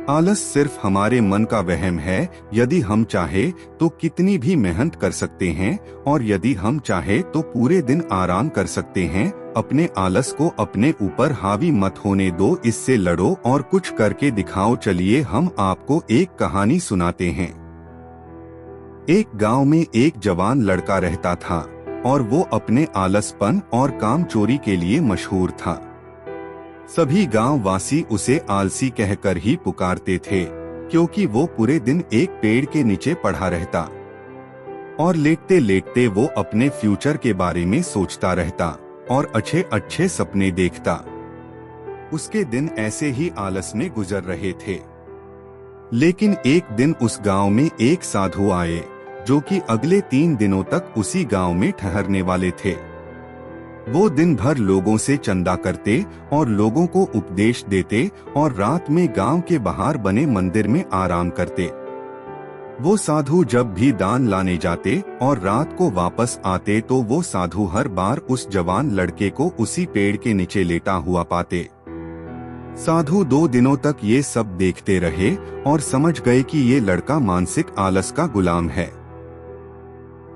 आलस सिर्फ हमारे मन का वहम है। यदि हम चाहे तो कितनी भी मेहनत कर सकते हैं, और यदि हम चाहे तो पूरे दिन आराम कर सकते हैं। अपने आलस को अपने ऊपर हावी मत होने दो, इससे लड़ो और कुछ करके दिखाओ। चलिए हम आपको एक कहानी सुनाते हैं। एक गांव में एक जवान लड़का रहता था और वो अपने आलसपन और काम चोरी के लिए मशहूर था। सभी गांव वासी उसे आलसी कहकर ही पुकारते थे, क्योंकि वो पूरे दिन एक पेड़ के नीचे पड़ा रहता और लेटते लेटते वो अपने फ्यूचर के बारे में सोचता रहता और अच्छे अच्छे सपने देखता। उसके दिन ऐसे ही आलस में गुजर रहे थे। लेकिन एक दिन उस गांव में एक साधु आए, जो कि अगले 3 दिनों तक उसी गांव में ठहरने वाले थे। वो दिन भर लोगों से चंदा करते और लोगों को उपदेश देते और रात में गांव के बाहर बने मंदिर में आराम करते। वो साधु जब भी दान लाने जाते और रात को वापस आते तो वो साधु हर बार उस जवान लड़के को उसी पेड़ के नीचे लेटा हुआ पाते। साधु 2 दिनों तक ये सब देखते रहे और समझ गए कि ये लड़का मानसिक आलस का गुलाम है।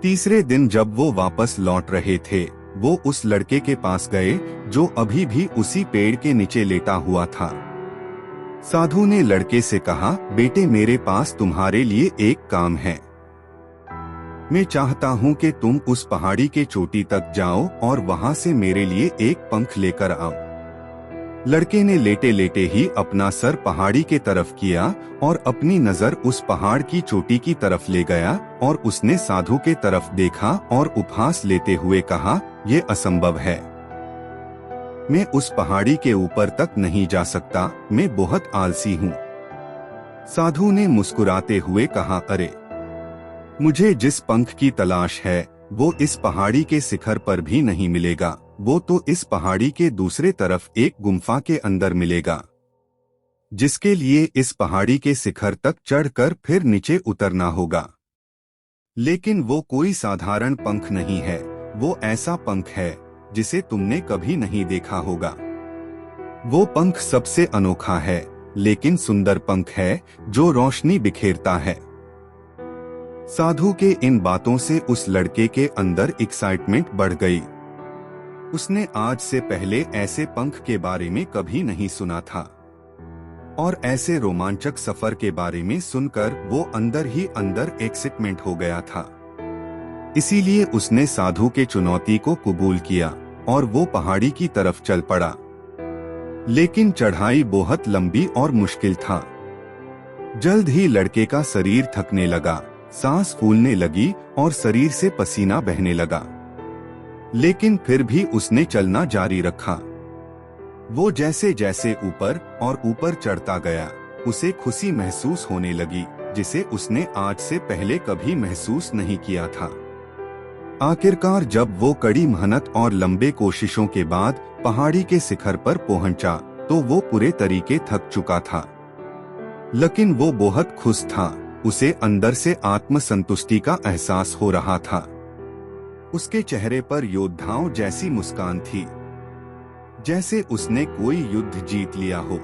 तीसरे दिन जब वो वापस लौट रहे थे, वो उस लड़के के पास गए जो अभी भी उसी पेड़ के नीचे लेटा हुआ था। साधु ने लड़के से कहा, बेटे मेरे पास तुम्हारे लिए एक काम है। मैं चाहता हूँ कि तुम उस पहाड़ी के चोटी तक जाओ और वहाँ से मेरे लिए एक पंख लेकर आओ। लड़के ने लेटे लेटे ही अपना सर पहाड़ी के तरफ किया और अपनी नजर उस पहाड़ की चोटी की तरफ ले गया और उसने साधु के तरफ देखा और उपहास लेते हुए कहा, यह असंभव है। मैं उस पहाड़ी के ऊपर तक नहीं जा सकता, मैं बहुत आलसी हूँ। साधु ने मुस्कुराते हुए कहा, अरे मुझे जिस पंख की तलाश है वो इस पहाड़ी के शिखर पर भी नहीं मिलेगा, वो तो इस पहाड़ी के दूसरे तरफ एक गुम्फा के अंदर मिलेगा, जिसके लिए इस पहाड़ी के शिखर तक चढ़कर फिर नीचे उतरना होगा। लेकिन वो कोई साधारण पंख नहीं है, वो ऐसा पंख है जिसे तुमने कभी नहीं देखा होगा। वो पंख सबसे अनोखा है, लेकिन सुंदर पंख है जो रोशनी बिखेरता है। साधु के इन बातों से उस लड़के के अंदर एक्साइटमेंट बढ़ गई। उसने आज से पहले ऐसे पंख के बारे में कभी नहीं सुना था और ऐसे रोमांचक सफर के बारे में सुनकर वो अंदर ही अंदर एक्साइटमेंट हो गया था। इसीलिए उसने साधु के चुनौती को कबूल किया और वो पहाड़ी की तरफ चल पड़ा। लेकिन चढ़ाई बहुत लंबी और मुश्किल था। जल्द ही लड़के का शरीर थकने लगा, सांस फूलने लगी और शरीर से पसीना बहने लगा। लेकिन फिर भी उसने चलना जारी रखा। वो जैसे जैसे ऊपर और ऊपर चढ़ता गया, उसे खुशी महसूस होने लगी, जिसे उसने आज से पहले कभी महसूस नहीं किया था। आखिरकार जब वो कड़ी मेहनत और लंबे कोशिशों के बाद पहाड़ी के शिखर पर पहुंचा, तो वो पूरे तरीके थक चुका था। लेकिन वो बहुत खुश था। उसे अंदर से आत्मसंतुष्टि का एहसास हो रहा था। उसके चेहरे पर योद्धाओं जैसी मुस्कान थी, जैसे उसने कोई युद्ध जीत लिया हो।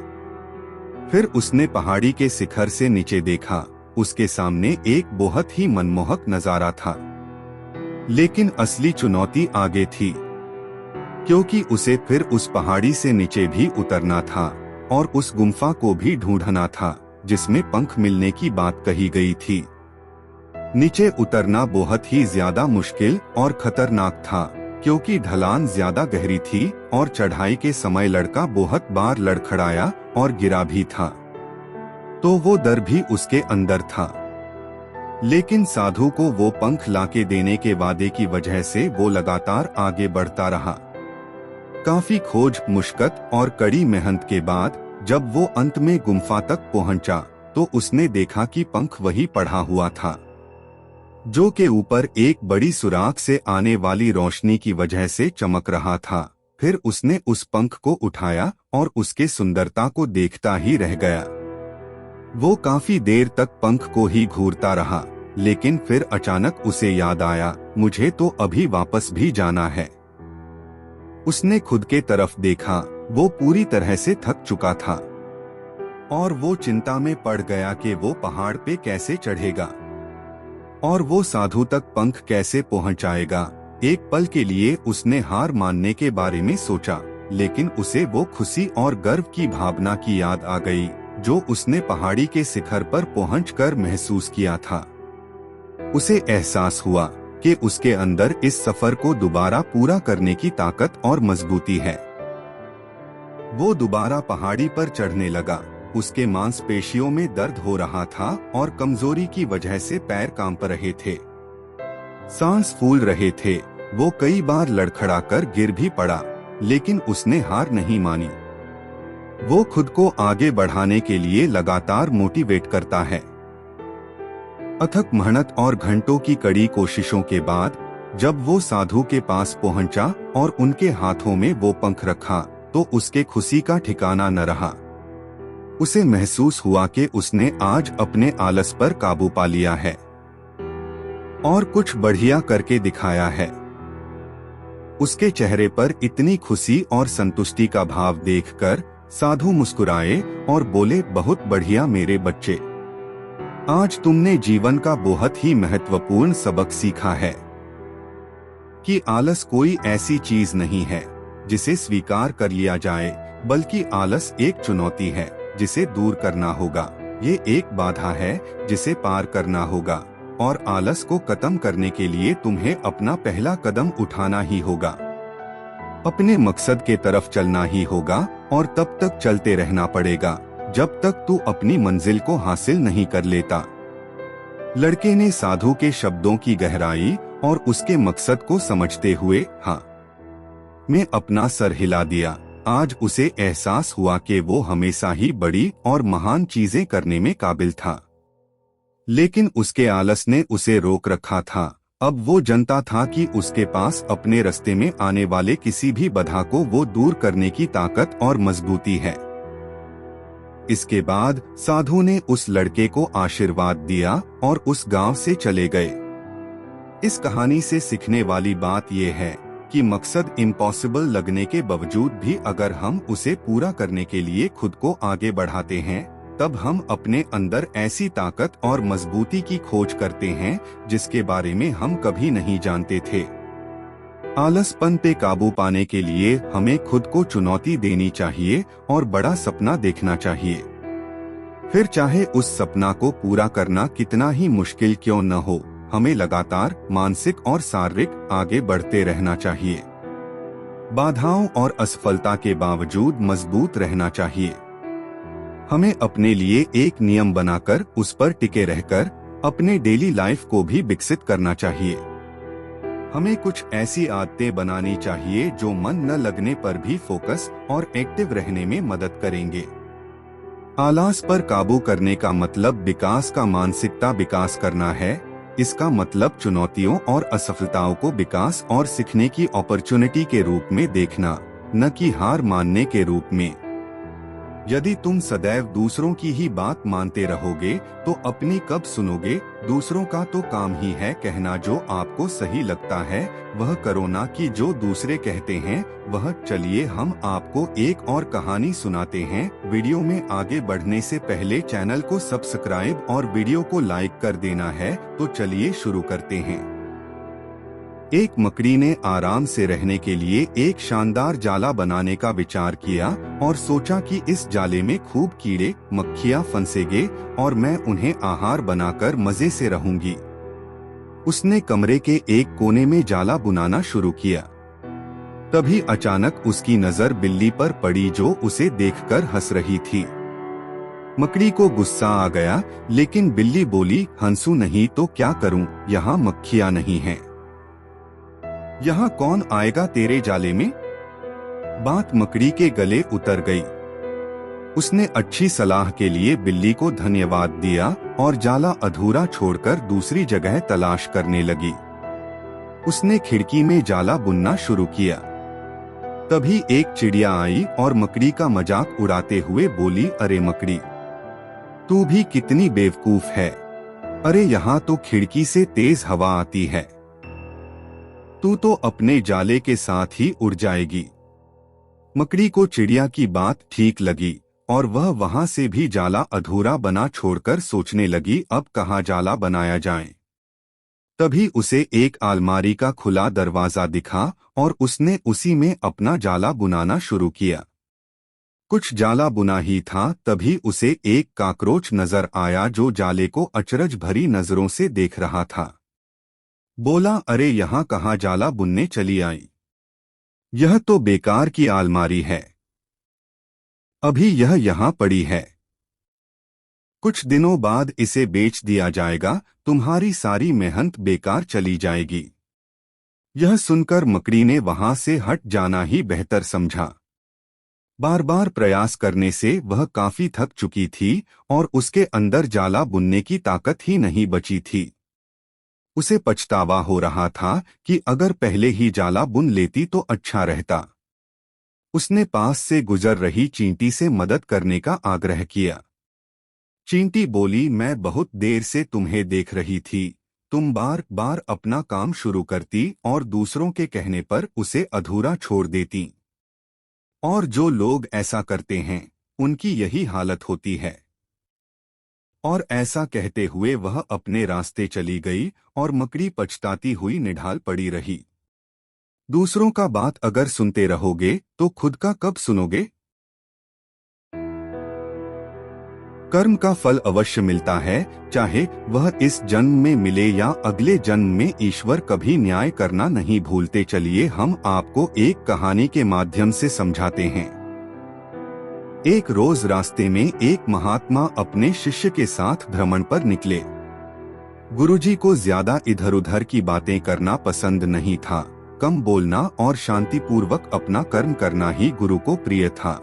फिर उसने पहाड़ी के शिखर से नीचे देखा। उसके सामने एक बहुत ही मनमोहक नजारा था। लेकिन असली चुनौती आगे थी, क्योंकि उसे फिर उस पहाड़ी से नीचे भी उतरना था और उस गुम्फा को भी ढूंढना था जिसमें पंख मिलने की बात कही गई थी। नीचे उतरना बहुत ही ज्यादा मुश्किल और खतरनाक था, क्योंकि ढलान ज्यादा गहरी थी और चढ़ाई के समय लड़का बहुत बार लड़खड़ाया और गिरा भी था, तो वो डर भी उसके अंदर था। लेकिन साधु को वो पंख लाके देने के वादे की वजह से वो लगातार आगे बढ़ता रहा। काफी खोज, मुश्किल और कड़ी मेहनत के बाद जब वो अंत में गुम्फा तक पहुंचा, तो उसने देखा कि पंख वही पड़ा हुआ था, जो के ऊपर एक बड़ी सुराख से आने वाली रोशनी की वजह से चमक रहा था। फिर उसने उस पंख को उठाया और उसके सुंदरता को देखता ही रह गया। वो काफी देर तक पंख को ही घूरता रहा, लेकिन फिर अचानक उसे याद आया, मुझे तो अभी वापस भी जाना है। उसने खुद के तरफ देखा, वो पूरी तरह से थक चुका था और वो चिंता में पड़ गया कि वो पहाड़ पे कैसे चढ़ेगा और वो साधु तक पंख कैसे पहुंचाएगा। एक पल के लिए उसने हार मानने के बारे में सोचा, लेकिन उसे वो खुशी और गर्व की भावना की याद आ गई जो उसने पहाड़ी के शिखर पर पहुंचकर महसूस किया था। उसे एहसास हुआ कि उसके अंदर इस सफर को दोबारा पूरा करने की ताकत और मजबूती है। वो दोबारा पहाड़ी पर चढ़ने लगा। उसके मांसपेशियों में दर्द हो रहा था और कमजोरी की वजह से पैर कांप रहे थे, सांस फूल रहे थे। वो कई बार लड़खड़ाकर गिर भी पड़ा, लेकिन उसने हार नहीं मानी। वो खुद को आगे बढ़ाने के लिए लगातार मोटिवेट करता है। अथक मेहनत और घंटों की कड़ी कोशिशों के बाद जब वो साधु के पास पहुंचा और उनके हाथों में वो पंख रखा, तो उसके खुशी का ठिकाना न रहा। उसे महसूस हुआ कि उसने आज अपने आलस पर काबू पा लिया है और कुछ बढ़िया करके दिखाया है। उसके चेहरे पर इतनी खुशी और संतुष्टि का भाव देखकर साधु मुस्कुराए और बोले, बहुत बढ़िया मेरे बच्चे, आज तुमने जीवन का बहुत ही महत्वपूर्ण सबक सीखा है कि आलस कोई ऐसी चीज नहीं है जिसे स्वीकार कर लिया जाए, बल्कि आलस एक चुनौती है जिसे दूर करना होगा। ये एक बाधा है जिसे पार करना होगा और आलस को खत्म करने के लिए तुम्हें अपना पहला कदम उठाना ही होगा। अपने मकसद के तरफ चलना ही होगा और तब तक चलते रहना पड़ेगा जब तक तू अपनी मंजिल को हासिल नहीं कर लेता। लड़के ने साधु के शब्दों की गहराई और उसके मकसद को समझते हुए हाँ में अपना सर हिला दिया। आज उसे एहसास हुआ कि वो हमेशा ही बड़ी और महान चीजें करने में काबिल था, लेकिन उसके आलस ने उसे रोक रखा था। अब वो जानता था कि उसके पास अपने रास्ते में आने वाले किसी भी बाधा को वो दूर करने की ताकत और मजबूती है। इसके बाद साधु ने उस लड़के को आशीर्वाद दिया और उस गांव से चले गए। इस कहानी से सीखने वाली बात यह है कि मकसद इम्पॉसिबल लगने के बावजूद भी अगर हम उसे पूरा करने के लिए खुद को आगे बढ़ाते हैं, तब हम अपने अंदर ऐसी ताकत और मजबूती की खोज करते हैं जिसके बारे में हम कभी नहीं जानते थे। आलसपन पे काबू पाने के लिए हमें खुद को चुनौती देनी चाहिए और बड़ा सपना देखना चाहिए। फिर चाहे उस सपना को पूरा करना कितना ही मुश्किल क्यों न हो, हमें लगातार मानसिक और शारीरिक आगे बढ़ते रहना चाहिए। बाधाओं और असफलता के बावजूद मजबूत रहना चाहिए। हमें अपने लिए एक नियम बनाकर उस पर टिके रहकर अपने डेली लाइफ को भी विकसित करना चाहिए। हमें कुछ ऐसी आदतें बनानी चाहिए जो मन न लगने पर भी फोकस और एक्टिव रहने में मदद करेंगे। आलस पर काबू करने का मतलब विकास का मानसिकता विकास करना है। इसका मतलब चुनौतियों और असफलताओं को विकास और सीखने की अपॉर्चुनिटी के रूप में देखना, न कि हार मानने के रूप में। यदि तुम सदैव दूसरों की ही बात मानते रहोगे तो अपनी कब सुनोगे। दूसरों का तो काम ही है कहना जो आपको सही लगता है वह करो, ना कि जो दूसरे कहते हैं वह। चलिए हम आपको एक और कहानी सुनाते हैं। वीडियो में आगे बढ़ने से पहले चैनल को सब्सक्राइब और वीडियो को लाइक कर देना है। तो चलिए शुरू करते हैं। एक मकड़ी ने आराम से रहने के लिए एक शानदार जाला बनाने का विचार किया और सोचा कि इस जाले में खूब कीड़े मक्खियां फंसेंगे और मैं उन्हें आहार बनाकर मजे से रहूंगी। उसने कमरे के एक कोने में जाला बुनाना शुरू किया। तभी अचानक उसकी नजर बिल्ली पर पड़ी जो उसे देखकर हंस रही थी। मकड़ी को गुस्सा आ गया, लेकिन बिल्ली बोली, हंसू नहीं तो क्या करूं, यहाँ मक्खियां नहीं हैं। यहाँ कौन आएगा तेरे जाले में? बात मकड़ी के गले उतर गई। उसने अच्छी सलाह के लिए बिल्ली को धन्यवाद दिया और जाला अधूरा छोड़कर दूसरी जगह तलाश करने लगी। उसने खिड़की में जाला बुनना शुरू किया। तभी एक चिड़िया आई और मकड़ी का मजाक उड़ाते हुए बोली, अरे मकड़ी, तू भी कितनी बेवकूफ है। अरे यहाँ तो खिड़की से तेज हवा आती है, तू तो अपने जाले के साथ ही उड़ जाएगी। मकड़ी को चिड़िया की बात ठीक लगी और वह वहां से भी जाला अधूरा बना छोड़कर सोचने लगी अब कहाँ जाला बनाया जाए। तभी उसे एक अलमारी का खुला दरवाजा दिखा और उसने उसी में अपना जाला बुनाना शुरू किया। कुछ जाला बुना ही था तभी उसे एक काकरोच नजर आया जो जाले को अचरज भरी नजरों से देख रहा था। बोला, अरे यहाँ कहाँ जाला बुनने चली आई? यह तो बेकार की अलमारी है, अभी यह यहाँ पड़ी है। कुछ दिनों बाद इसे बेच दिया जाएगा, तुम्हारी सारी मेहनत बेकार चली जाएगी। यह सुनकर मकड़ी ने वहां से हट जाना ही बेहतर समझा। बार बार प्रयास करने से वह काफी थक चुकी थी और उसके अंदर जाला बुनने की ताकत ही नहीं बची थी। उसे पछतावा हो रहा था कि अगर पहले ही जाला बुन लेती तो अच्छा रहता। उसने पास से गुजर रही चींटी से मदद करने का आग्रह किया। चींटी बोली, मैं बहुत देर से तुम्हें देख रही थी, तुम बार बार अपना काम शुरू करती और दूसरों के कहने पर उसे अधूरा छोड़ देती। और जो लोग ऐसा करते हैं उनकी यही हालत होती है। और ऐसा कहते हुए वह अपने रास्ते चली गई और मकड़ी पछताती हुई निढाल पड़ी रही। दूसरों का बात अगर सुनते रहोगे तो खुद का कब सुनोगे? कर्म का फल अवश्य मिलता है, चाहे वह इस जन्म में मिले या अगले जन्म में। ईश्वर कभी न्याय करना नहीं भूलते। चलिए हम आपको एक कहानी के माध्यम से समझाते हैं। एक रोज रास्ते में एक महात्मा अपने शिष्य के साथ भ्रमण पर निकले। गुरुजी को ज्यादा इधर उधर की बातें करना पसंद नहीं था। कम बोलना और शांतिपूर्वक अपना कर्म करना ही गुरु को प्रिय था।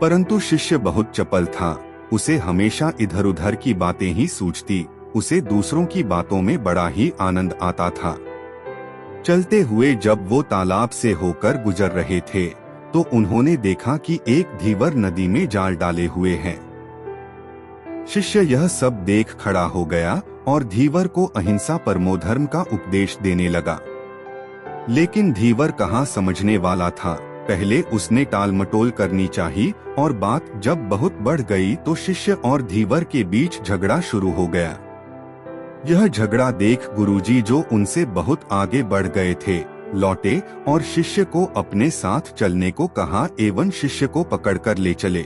परंतु शिष्य बहुत चपल था। उसे हमेशा इधर उधर की बातें ही सूझती। उसे दूसरों की बातों में बड़ा ही आनंद आता था। चलते हुए जब वो तालाब से होकर गुजर रहे थे तो उन्होंने देखा कि एक धीवर नदी में जाल डाले हुए हैं। शिष्य यह सब देख खड़ा हो गया और धीवर को अहिंसा परमो धर्म का उपदेश देने लगा। लेकिन धीवर कहाँ समझने वाला था। पहले उसने टालमटोल करनी चाहिए और बात जब बहुत बढ़ गई तो शिष्य और धीवर के बीच झगड़ा शुरू हो गया। यह झगड़ा देख गुरुजी, जो उनसे बहुत आगे बढ़ गए थे, लौटे और शिष्य को अपने साथ चलने को कहा एवं शिष्य को पकड़कर ले चले।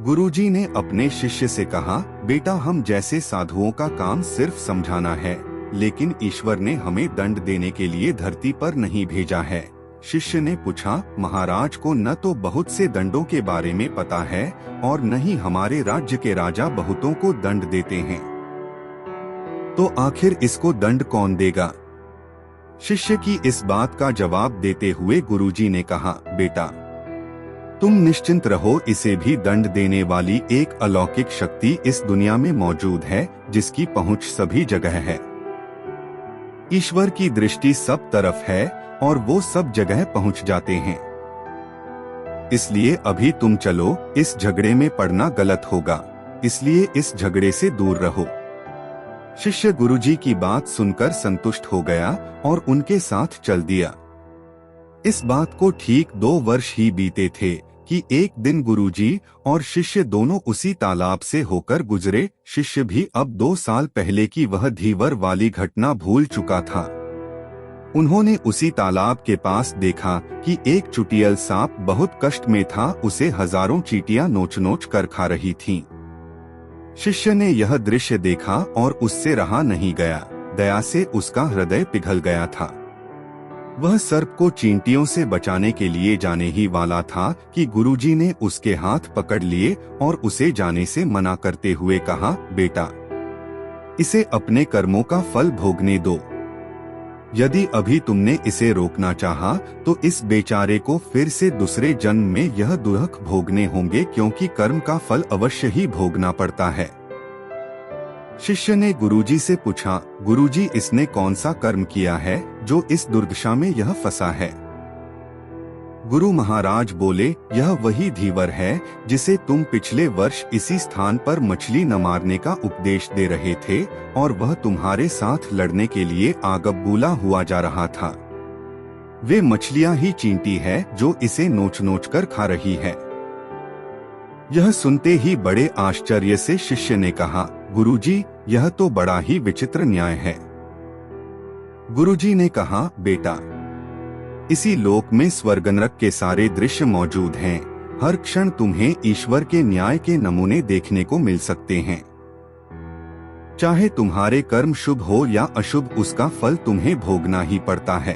गुरुजी ने अपने शिष्य से कहा, बेटा, हम जैसे साधुओं का काम सिर्फ समझाना है, लेकिन ईश्वर ने हमें दंड देने के लिए धरती पर नहीं भेजा है। शिष्य ने पूछा, महाराज को न तो बहुत से दंडों के बारे में पता है और न ही हमारे राज्य के राजा बहुतों को दंड देते हैं, तो आखिर इसको दंड कौन देगा? शिष्य की इस बात का जवाब देते हुए गुरुजी ने कहा, बेटा, तुम निश्चिंत रहो, इसे भी दंड देने वाली एक अलौकिक शक्ति इस दुनिया में मौजूद है, जिसकी पहुंच सभी जगह है। ईश्वर की दृष्टि सब तरफ है और वो सब जगह पहुंच जाते हैं। इसलिए अभी तुम चलो, इस झगड़े में पड़ना गलत होगा, इसलिए इस झगड़े से दूर रहो। शिष्य गुरुजी की बात सुनकर संतुष्ट हो गया और उनके साथ चल दिया। इस बात को ठीक 2 वर्ष ही बीते थे कि एक दिन गुरुजी और शिष्य दोनों उसी तालाब से होकर गुजरे। शिष्य भी अब 2 साल पहले की वह धीवर वाली घटना भूल चुका था। उन्होंने उसी तालाब के पास देखा कि एक चुटियल सांप बहुत कष्ट में था, उसे हजारों चींटियां नोच नोच कर खा रही थीं। शिष्य ने यह दृश्य देखा और उससे रहा नहीं गया। दया से उसका हृदय पिघल गया था। वह सर्प को चींटियों से बचाने के लिए जाने ही वाला था कि गुरुजी ने उसके हाथ पकड़ लिए और उसे जाने से मना करते हुए कहा, बेटा, इसे अपने कर्मों का फल भोगने दो। यदि अभी तुमने इसे रोकना चाहा तो इस बेचारे को फिर से दूसरे जन्म में यह दुख भोगने होंगे, क्योंकि कर्म का फल अवश्य ही भोगना पड़ता है। शिष्य ने गुरुजी से पूछा, गुरुजी, इसने कौन सा कर्म किया है जो इस दुर्दशा में यह फंसा है? गुरु महाराज बोले, यह वही धीवर है जिसे तुम पिछले वर्ष इसी स्थान पर मछली न मारने का उपदेश दे रहे थे और वह तुम्हारे साथ लड़ने के लिए आगबूला हुआ जा रहा था। वे मछलियां ही चींटी है जो इसे नोच नोच कर खा रही है। यह सुनते ही बड़े आश्चर्य से शिष्य ने कहा, गुरुजी, यह तो बड़ा ही विचित्र न्याय है। गुरुजी ने कहा, बेटा, इसी लोक में स्वर्ग नरक के सारे दृश्य मौजूद हैं। हर क्षण तुम्हें ईश्वर के न्याय के नमूने देखने को मिल सकते हैं। चाहे तुम्हारे कर्म शुभ हो या अशुभ, उसका फल तुम्हें भोगना ही पड़ता है।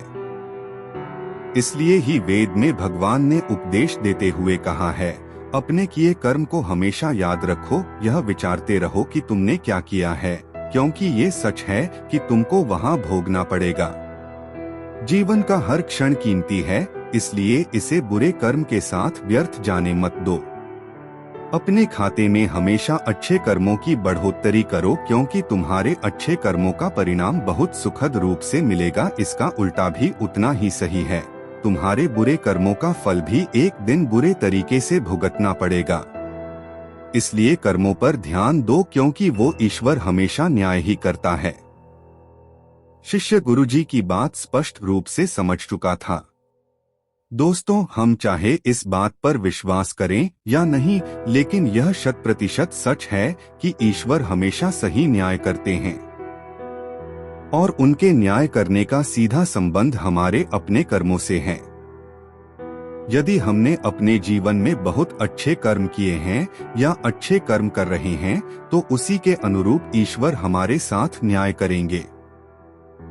इसलिए ही वेद में भगवान ने उपदेश देते हुए कहा है, अपने किए कर्म को हमेशा याद रखो, यह विचारते रहो कि तुमने क्या किया है, क्योंकि ये सच है कि तुमको वहाँ भोगना पड़ेगा। जीवन का हर क्षण कीमती है, इसलिए इसे बुरे कर्म के साथ व्यर्थ जाने मत दो। अपने खाते में हमेशा अच्छे कर्मों की बढ़ोतरी करो, क्योंकि तुम्हारे अच्छे कर्मों का परिणाम बहुत सुखद रूप से मिलेगा। इसका उल्टा भी उतना ही सही है, तुम्हारे बुरे कर्मों का फल भी एक दिन बुरे तरीके से भुगतना पड़ेगा। इसलिए कर्मों पर ध्यान दो, क्योंकि वो ईश्वर हमेशा न्याय ही करता है। शिष्य गुरुजी की बात स्पष्ट रूप से समझ चुका था। दोस्तों, हम चाहे इस बात पर विश्वास करें या नहीं, लेकिन यह 100% सच है कि ईश्वर हमेशा सही न्याय करते हैं और उनके न्याय करने का सीधा संबंध हमारे अपने कर्मों से है। यदि हमने अपने जीवन में बहुत अच्छे कर्म किए हैं या अच्छे कर्म कर रहे हैं, तो उसी के अनुरूप ईश्वर हमारे साथ न्याय करेंगे।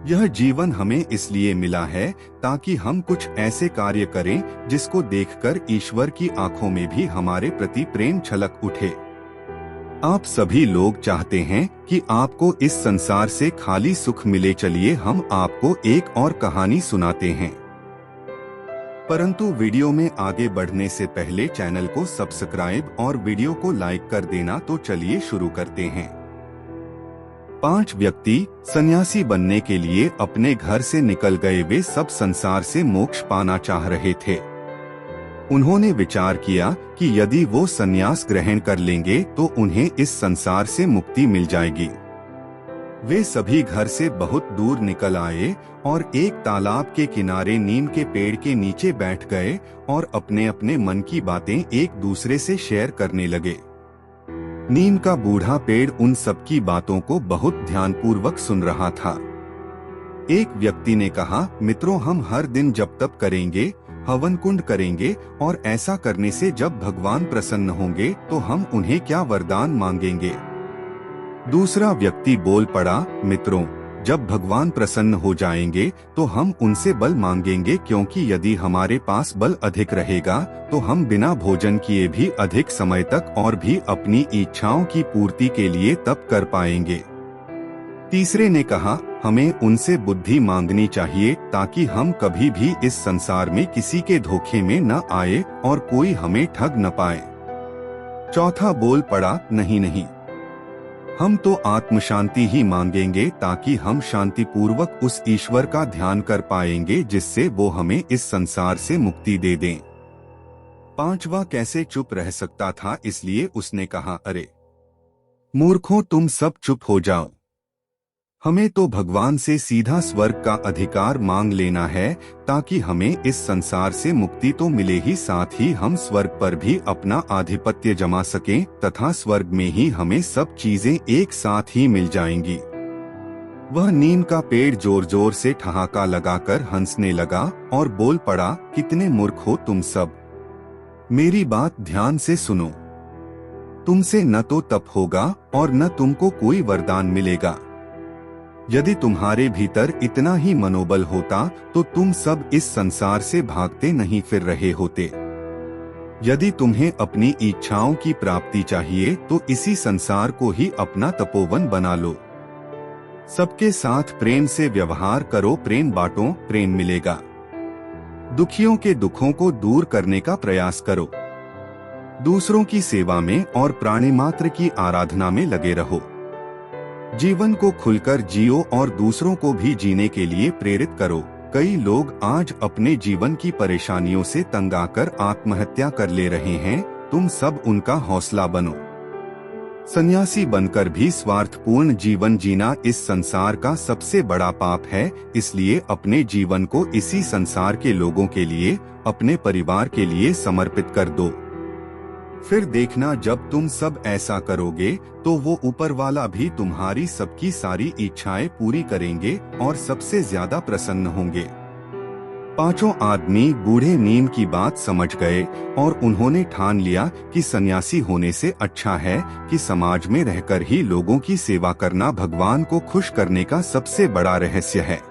यह जीवन हमें इसलिए मिला है ताकि हम कुछ ऐसे कार्य करें जिसको देखकर ईश्वर की आंखों में भी हमारे प्रति प्रेम छलक उठे। आप सभी लोग चाहते हैं कि आपको इस संसार से खाली सुख मिले। चलिए हम आपको एक और कहानी सुनाते हैं, परंतु वीडियो में आगे बढ़ने से पहले चैनल को सब्सक्राइब और वीडियो को लाइक कर देना। तो चलिए शुरू करते हैं। 5 व्यक्ति सन्यासी बनने के लिए अपने घर से निकल गए। वे सब संसार से मोक्ष पाना चाह रहे थे। उन्होंने विचार किया कि यदि वो सन्यास ग्रहण कर लेंगे तो उन्हें इस संसार से मुक्ति मिल जाएगी। वे सभी घर से बहुत दूर निकल आए और एक तालाब के किनारे नीम के पेड़ के नीचे बैठ गए और अपने अपने मन की बातें एक दूसरे से शेयर करने लगे। नीम का बूढ़ा पेड़ उन सबकी बातों को बहुत ध्यानपूर्वक सुन रहा था। एक व्यक्ति ने कहा, मित्रों, हम हर दिन जप तप करेंगे, हवन कुंड करेंगे और ऐसा करने से जब भगवान प्रसन्न होंगे तो हम उन्हें क्या वरदान मांगेंगे। दूसरा व्यक्ति बोल पड़ा, मित्रों, जब भगवान प्रसन्न हो जाएंगे तो हम उनसे बल मांगेंगे, क्योंकि यदि हमारे पास बल अधिक रहेगा तो हम बिना भोजन किए भी अधिक समय तक और भी अपनी इच्छाओं की पूर्ति के लिए तप कर पाएंगे। तीसरे ने कहा, हमें उनसे बुद्धि मांगनी चाहिए ताकि हम कभी भी इस संसार में किसी के धोखे में न आए और कोई हमें ठग न पाए। चौथा बोल पड़ा, नहीं नहीं, हम तो आत्म शांति ही मांगेंगे ताकि हम शांतिपूर्वक उस ईश्वर का ध्यान कर पाएंगे जिससे वो हमें इस संसार से मुक्ति दे दें। पांचवा कैसे चुप रह सकता था, इसलिए उसने कहा, अरे मूर्खों, तुम सब चुप हो जाओ। हमें तो भगवान से सीधा स्वर्ग का अधिकार मांग लेना है ताकि हमें इस संसार से मुक्ति तो मिले ही, साथ ही हम स्वर्ग पर भी अपना आधिपत्य जमा सकें तथा स्वर्ग में ही हमें सब चीजें एक साथ ही मिल जाएंगी। वह नीम का पेड़ जोर जोर से ठहाका लगाकर हंसने लगा और बोल पड़ा, कितने मूर्ख हो तुम सब, मेरी बात ध्यान से सुनो। तुमसे न तो तप होगा और न तुमको कोई वरदान मिलेगा। यदि तुम्हारे भीतर इतना ही मनोबल होता तो तुम सब इस संसार से भागते नहीं फिर रहे होते। यदि तुम्हें अपनी इच्छाओं की प्राप्ति चाहिए तो इसी संसार को ही अपना तपोवन बना लो। सबके साथ प्रेम से व्यवहार करो, प्रेम बांटो, प्रेम मिलेगा। दुखियों के दुखों को दूर करने का प्रयास करो। दूसरों की सेवा में और प्राणी मात्र की आराधना में लगे रहो। जीवन को खुलकर जियो और दूसरों को भी जीने के लिए प्रेरित करो। कई लोग आज अपने जीवन की परेशानियों से तंग आकर आत्महत्या कर ले रहे हैं, तुम सब उनका हौसला बनो। सन्यासी बनकर भी स्वार्थपूर्ण जीवन जीना इस संसार का सबसे बड़ा पाप है, इसलिए अपने जीवन को इसी संसार के लोगों के लिए, अपने परिवार के लिए समर्पित कर दो। फिर देखना जब तुम सब ऐसा करोगे तो वो ऊपर वाला भी तुम्हारी सबकी सारी इच्छाएं पूरी करेंगे और सबसे ज्यादा प्रसन्न होंगे। पांचों आदमी बूढ़े नीम की बात समझ गए और उन्होंने ठान लिया कि सन्यासी होने से अच्छा है कि समाज में रहकर ही लोगों की सेवा करना भगवान को खुश करने का सबसे बड़ा रहस्य है।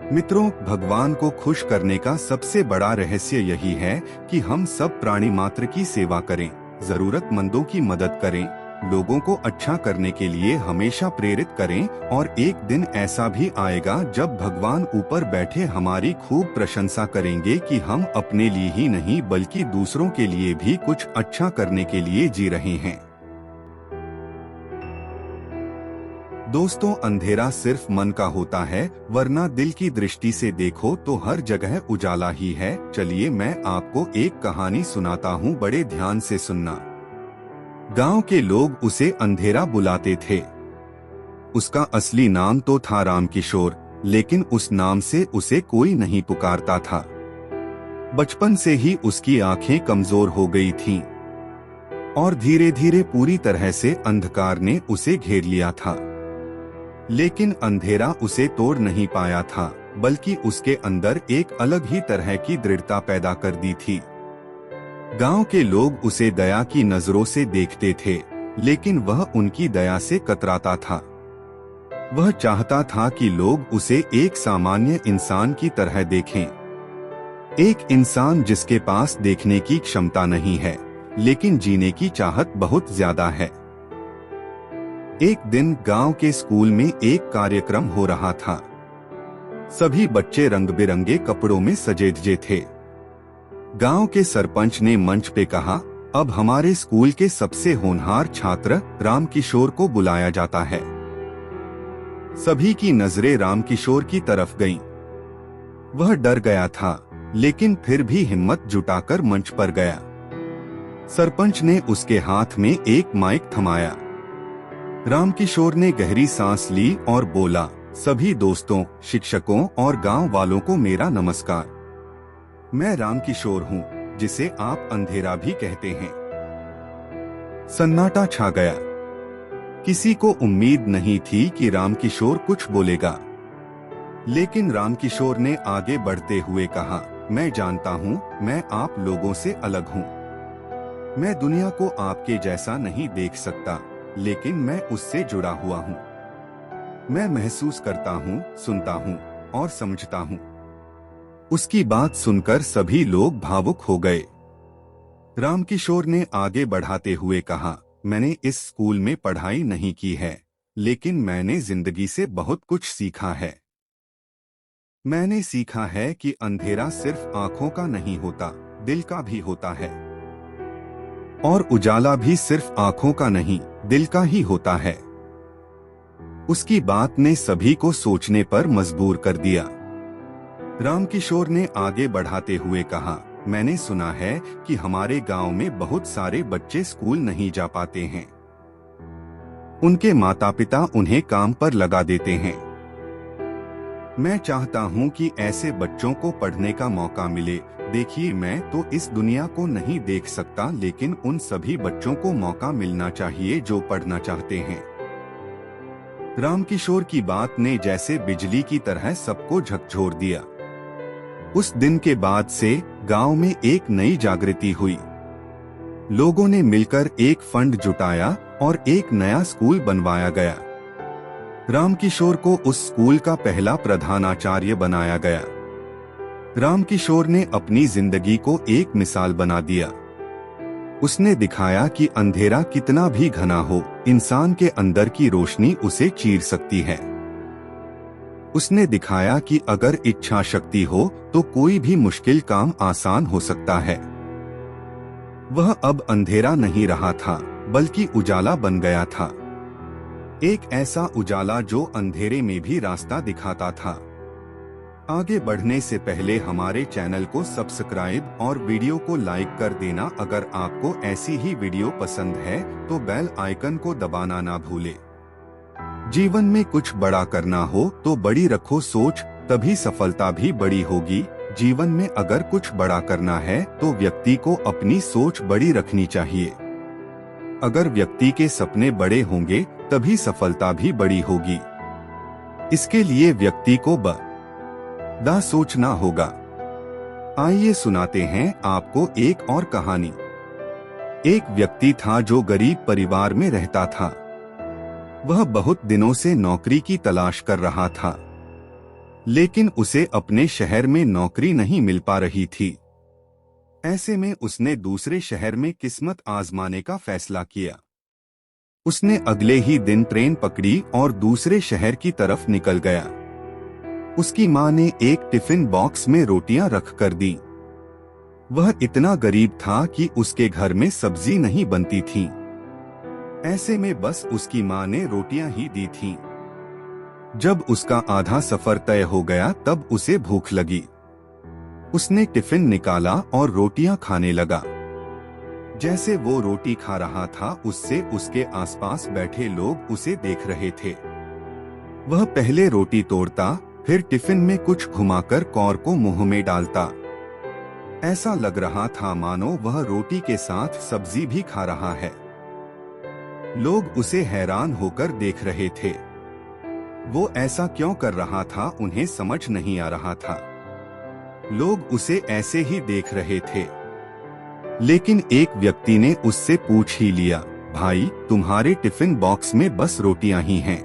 मित्रों, भगवान को खुश करने का सबसे बड़ा रहस्य यही है कि हम सब प्राणी मात्र की सेवा करें, जरूरतमंदों की मदद करें, लोगों को अच्छा करने के लिए हमेशा प्रेरित करें और एक दिन ऐसा भी आएगा जब भगवान ऊपर बैठे हमारी खूब प्रशंसा करेंगे कि हम अपने लिए ही नहीं बल्कि दूसरों के लिए भी कुछ अच्छा करने के लिए जी रहे हैं। दोस्तों, अंधेरा सिर्फ मन का होता है, वरना दिल की दृष्टि से देखो तो हर जगह उजाला ही है। चलिए मैं आपको एक कहानी सुनाता हूँ, बड़े ध्यान से सुनना। गांव के लोग उसे अंधेरा बुलाते थे। उसका असली नाम तो था रामकिशोर, लेकिन उस नाम से उसे कोई नहीं पुकारता था। बचपन से ही उसकी आंखें कमजोर हो गई थीं और धीरे धीरे पूरी तरह से अंधकार ने उसे घेर लिया था। लेकिन अंधेरा उसे तोड़ नहीं पाया था, बल्कि उसके अंदर एक अलग ही तरह की दृढ़ता पैदा कर दी थी। गांव के लोग उसे दया की नजरों से देखते थे, लेकिन वह उनकी दया से कतराता था। वह चाहता था कि लोग उसे एक सामान्य इंसान की तरह देखें, एक इंसान जिसके पास देखने की क्षमता नहीं है, लेकिन जीने की चाहत बहुत ज्यादा है। एक दिन गांव के स्कूल में एक कार्यक्रम हो रहा था। सभी बच्चे रंग बिरंगे कपड़ों में सजे धजे थे। गांव के सरपंच ने मंच पे कहा, अब हमारे स्कूल के सबसे होनहार छात्र रामकिशोर को बुलाया जाता है। सभी की नजरें रामकिशोर की तरफ गईं। वह डर गया था, लेकिन फिर भी हिम्मत जुटाकर मंच पर गया। सरपंच ने उसके हाथ में एक माइक थमाया। रामकिशोर ने गहरी सांस ली और बोला, सभी दोस्तों, शिक्षकों और गांव वालों को मेरा नमस्कार। मैं रामकिशोर हूँ, जिसे आप अंधेरा भी कहते हैं। सन्नाटा छा गया। किसी को उम्मीद नहीं थी कि रामकिशोर कुछ बोलेगा, लेकिन रामकिशोर ने आगे बढ़ते हुए कहा, मैं जानता हूँ मैं आप लोगों से अलग हूँ। मैं दुनिया को आपके जैसा नहीं देख सकता, लेकिन मैं उससे जुड़ा हुआ हूँ। मैं महसूस करता हूँ, सुनता हूँ और समझता हूँ। उसकी बात सुनकर सभी लोग भावुक हो गए। रामकिशोर ने आगे बढ़ाते हुए कहा, मैंने इस स्कूल में पढ़ाई नहीं की है, लेकिन मैंने जिंदगी से बहुत कुछ सीखा है। मैंने सीखा है कि अंधेरा सिर्फ आंखों का नहीं होता, दिल का भी होता है। और उजाला भी सिर्फ आंखों का नहीं, दिल का ही होता है। उसकी बात ने सभी को सोचने पर मजबूर कर दिया। रामकिशोर ने आगे बढ़ाते हुए कहा, मैंने सुना है कि हमारे गांव में बहुत सारे बच्चे स्कूल नहीं जा पाते हैं। उनके माता पिता उन्हें काम पर लगा देते हैं। मैं चाहता हूं कि ऐसे बच्चों को पढ़ने का मौका मिले। देखिए, मैं तो इस दुनिया को नहीं देख सकता, लेकिन उन सभी बच्चों को मौका मिलना चाहिए जो पढ़ना चाहते हैं। रामकिशोर की बात ने जैसे बिजली की तरह सबको झकझोर दिया। उस दिन के बाद से गांव में एक नई जागृति हुई। लोगों ने मिलकर एक फंड जुटाया और एक नया स्कूल बनवाया गया। रामकिशोर को उस स्कूल का पहला प्रधानाचार्य बनाया गया। रामकिशोर ने अपनी जिंदगी को एक मिसाल बना दिया। उसने दिखाया कि अंधेरा कितना भी घना हो, इंसान के अंदर की रोशनी उसे चीर सकती है। उसने दिखाया कि अगर इच्छा शक्ति हो तो कोई भी मुश्किल काम आसान हो सकता है। वह अब अंधेरा नहीं रहा था, बल्कि उजाला बन गया था। एक ऐसा उजाला जो अंधेरे में भी रास्ता दिखाता था। आगे बढ़ने से पहले हमारे चैनल को सब्सक्राइब और वीडियो को लाइक कर देना। अगर आपको ऐसी ही वीडियो पसंद है तो बेल आइकन को दबाना ना भूले। जीवन में कुछ बड़ा करना हो तो बड़ी रखो सोच, तभी सफलता भी बड़ी होगी। जीवन में अगर कुछ बड़ा करना है तो व्यक्ति को अपनी सोच बड़ी रखनी चाहिए। अगर व्यक्ति के सपने बड़े होंगे तभी सफलता भी बड़ी होगी। इसके लिए व्यक्ति को बड़ा सोचना होगा। आइए सुनाते हैं आपको एक और कहानी। एक व्यक्ति था जो गरीब परिवार में रहता था। वह बहुत दिनों से नौकरी की तलाश कर रहा था, लेकिन उसे अपने शहर में नौकरी नहीं मिल पा रही थी। ऐसे में उसने दूसरे शहर में किस्मत आजमाने का फैसला किया। उसने अगले ही दिन ट्रेन पकड़ी और दूसरे शहर की तरफ निकल गया। उसकी मां ने एक टिफिन बॉक्स में रोटियां रख कर दी। वह इतना गरीब था कि उसके घर में सब्जी नहीं बनती थी। ऐसे में बस उसकी मां ने रोटियां ही दी थीं। जब उसका आधा सफर तय हो गया तब उसे भूख लगी। उसने टिफिन निकाला और रोटियां खाने लगा। जैसे वो रोटी खा रहा था उससे उसके आसपास बैठे लोग उसे देख रहे थे। वह पहले रोटी तोड़ता, फिर टिफिन में कुछ घुमाकर कौर को मुंह में डालता। ऐसा लग रहा था मानो वह रोटी के साथ सब्जी भी खा रहा है। लोग उसे हैरान होकर देख रहे थे। वो ऐसा क्यों कर रहा था उन्हें समझ नहीं आ रहा था। लोग उसे ऐसे ही देख रहे थे। लेकिन एक व्यक्ति ने उससे पूछ ही लिया, भाई तुम्हारे टिफिन बॉक्स में बस रोटियां ही हैं,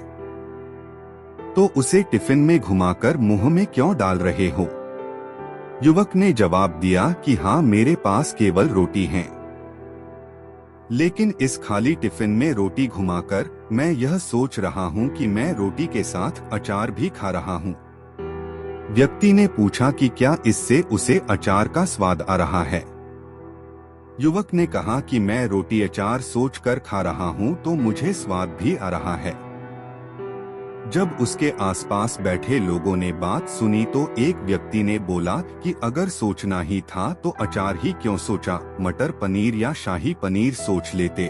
तो उसे टिफिन में घुमाकर मुंह में क्यों डाल रहे हो? युवक ने जवाब दिया कि हाँ, मेरे पास केवल रोटी है, लेकिन इस खाली टिफिन में रोटी घुमाकर मैं यह सोच रहा हूँ कि मैं रोटी के साथ अचार भी खा रहा हूँ। व्यक्ति ने पूछा कि क्या इससे उसे अचार का स्वाद आ रहा है? युवक ने कहा कि मैं रोटी अचार सोचकर खा रहा हूँ तो मुझे स्वाद भी आ रहा है। जब उसके आसपास बैठे लोगों ने बात सुनी तो एक व्यक्ति ने बोला कि अगर सोचना ही था तो अचार ही क्यों सोचा, मटर पनीर या शाही पनीर सोच लेते।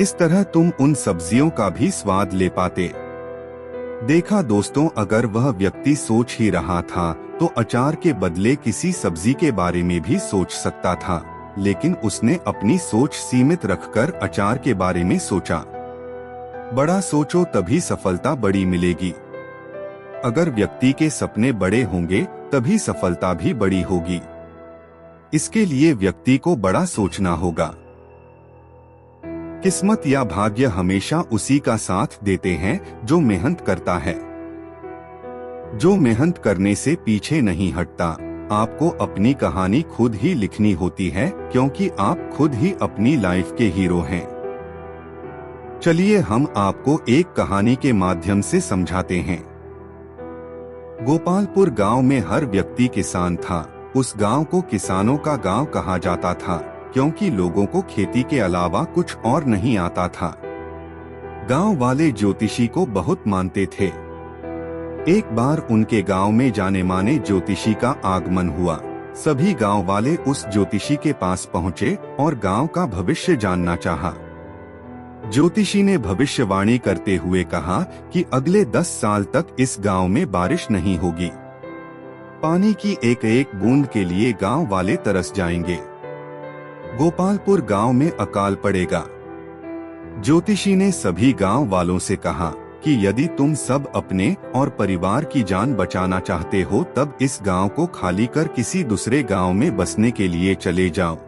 इस तरह तुम उन सब्जियों का भी स्वाद ले पाते। देखा दोस्तों, अगर वह व्यक्ति सोच ही रहा था तो अचार के बदले किसी सब्जी के बारे में भी सोच सकता था, लेकिन उसने अपनी सोच सीमित रखकर अचार के बारे में सोचा। बड़ा सोचो तभी सफलता बड़ी मिलेगी। अगर व्यक्ति के सपने बड़े होंगे तभी सफलता भी बड़ी होगी। इसके लिए व्यक्ति को बड़ा सोचना होगा। किस्मत या भाग्य हमेशा उसी का साथ देते हैं जो मेहनत करता है। जो मेहनत करने से पीछे नहीं हटता। आपको अपनी कहानी खुद ही लिखनी होती है, क्योंकि आप खुद ही अपनी लाइफ के हीरो हैं। चलिए हम आपको एक कहानी के माध्यम से समझाते हैं। गोपालपुर गांव में हर व्यक्ति किसान था। उस गांव को किसानों का गांव कहा जाता था, क्योंकि लोगों को खेती के अलावा कुछ और नहीं आता था। गांव वाले ज्योतिषी को बहुत मानते थे। एक बार उनके गांव में जाने माने ज्योतिषी का आगमन हुआ। सभी गांव वाले उस ज्योतिषी के पास पहुंचे और गांव का भविष्य जानना चाहा। ज्योतिषी ने भविष्यवाणी करते हुए कहा कि अगले 10 साल तक इस गांव में बारिश नहीं होगी। पानी की एक एक बूंद के लिए गांव वाले तरस जाएंगे। गोपालपुर गांव में अकाल पड़ेगा। ज्योतिषी ने सभी गांव वालों से कहा कि यदि तुम सब अपने और परिवार की जान बचाना चाहते हो तब इस गांव को खाली कर किसी दूसरे गांव में बसने के लिए चले जाओ।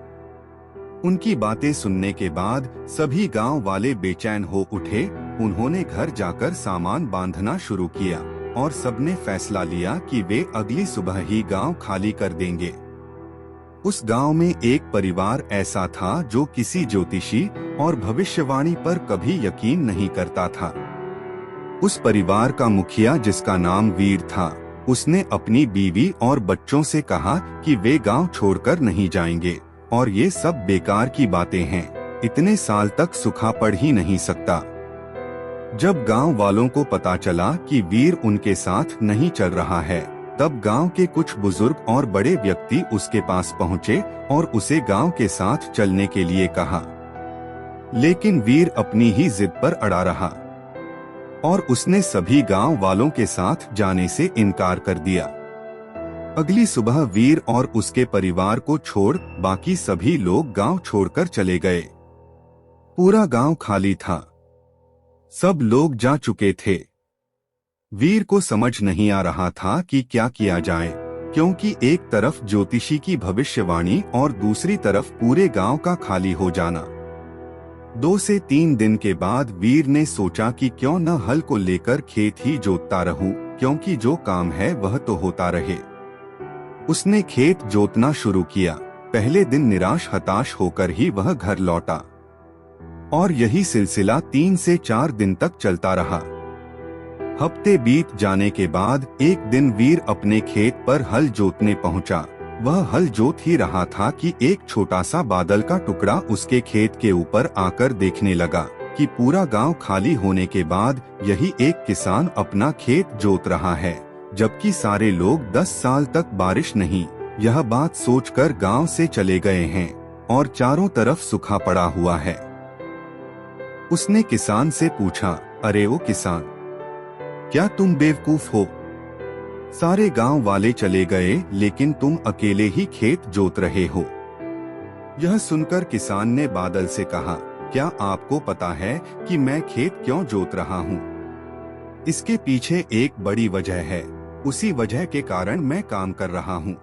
उनकी बातें सुनने के बाद सभी गांव वाले बेचैन हो उठे। उन्होंने घर जाकर सामान बांधना शुरू किया और सबने फैसला लिया कि वे अगली सुबह ही गांव खाली कर देंगे। उस गांव में एक परिवार ऐसा था जो किसी ज्योतिषी और भविष्यवाणी पर कभी यकीन नहीं करता था। उस परिवार का मुखिया, जिसका नाम वीर था, उसने अपनी बीवी और बच्चों से कहा कि वे गांव छोड़कर नहीं जाएंगे और ये सब बेकार की बातें हैं। इतने साल तक सूखा पड़ ही नहीं सकता। जब गांव वालों को पता चला कि वीर उनके साथ नहीं चल रहा है, तब गांव के कुछ बुजुर्ग और बड़े व्यक्ति उसके पास पहुंचे और उसे गांव के साथ चलने के लिए कहा। लेकिन वीर अपनी ही जिद पर अड़ा रहा और उसने सभी गांव वालों के साथ जाने से इनकार कर दिया। अगली सुबह वीर और उसके परिवार को छोड़ बाकी सभी लोग गांव छोड़कर चले गए। पूरा गांव खाली था, सब लोग जा चुके थे। वीर को समझ नहीं आ रहा था कि क्या किया जाए, क्योंकि एक तरफ ज्योतिषी की भविष्यवाणी और दूसरी तरफ पूरे गांव का खाली हो जाना। 2 से 3 दिन के बाद वीर ने सोचा कि क्यों न हल को लेकर खेत ही जोतता रहूं, क्योंकि जो काम है वह तो होता रहे। उसने खेत जोतना शुरू किया। पहले दिन निराश हताश होकर ही वह घर लौटा और यही सिलसिला 3 से 4 दिन तक चलता रहा। हफ्ते बीत जाने के बाद एक दिन वीर अपने खेत पर हल जोतने पहुंचा। वह हल जोत ही रहा था कि एक छोटा सा बादल का टुकड़ा उसके खेत के ऊपर आकर देखने लगा कि पूरा गांव खाली होने के बाद यही एक किसान अपना खेत जोत रहा है, जबकि सारे लोग 10 साल तक बारिश नहीं। यह बात सोचकर गांव से चले गए हैं और चारों तरफ सूखा पड़ा हुआ है। उसने किसान से पूछा, अरे ओ किसान, क्या तुम बेवकूफ हो? सारे गांव वाले चले गए लेकिन तुम अकेले ही खेत जोत रहे हो। यह सुनकर किसान ने बादल से कहा, क्या आपको पता है कि मैं खेत क्यों जोत रहा हूँ? इसके पीछे एक बड़ी वजह है। उसी वजह के कारण मैं काम कर रहा हूँ।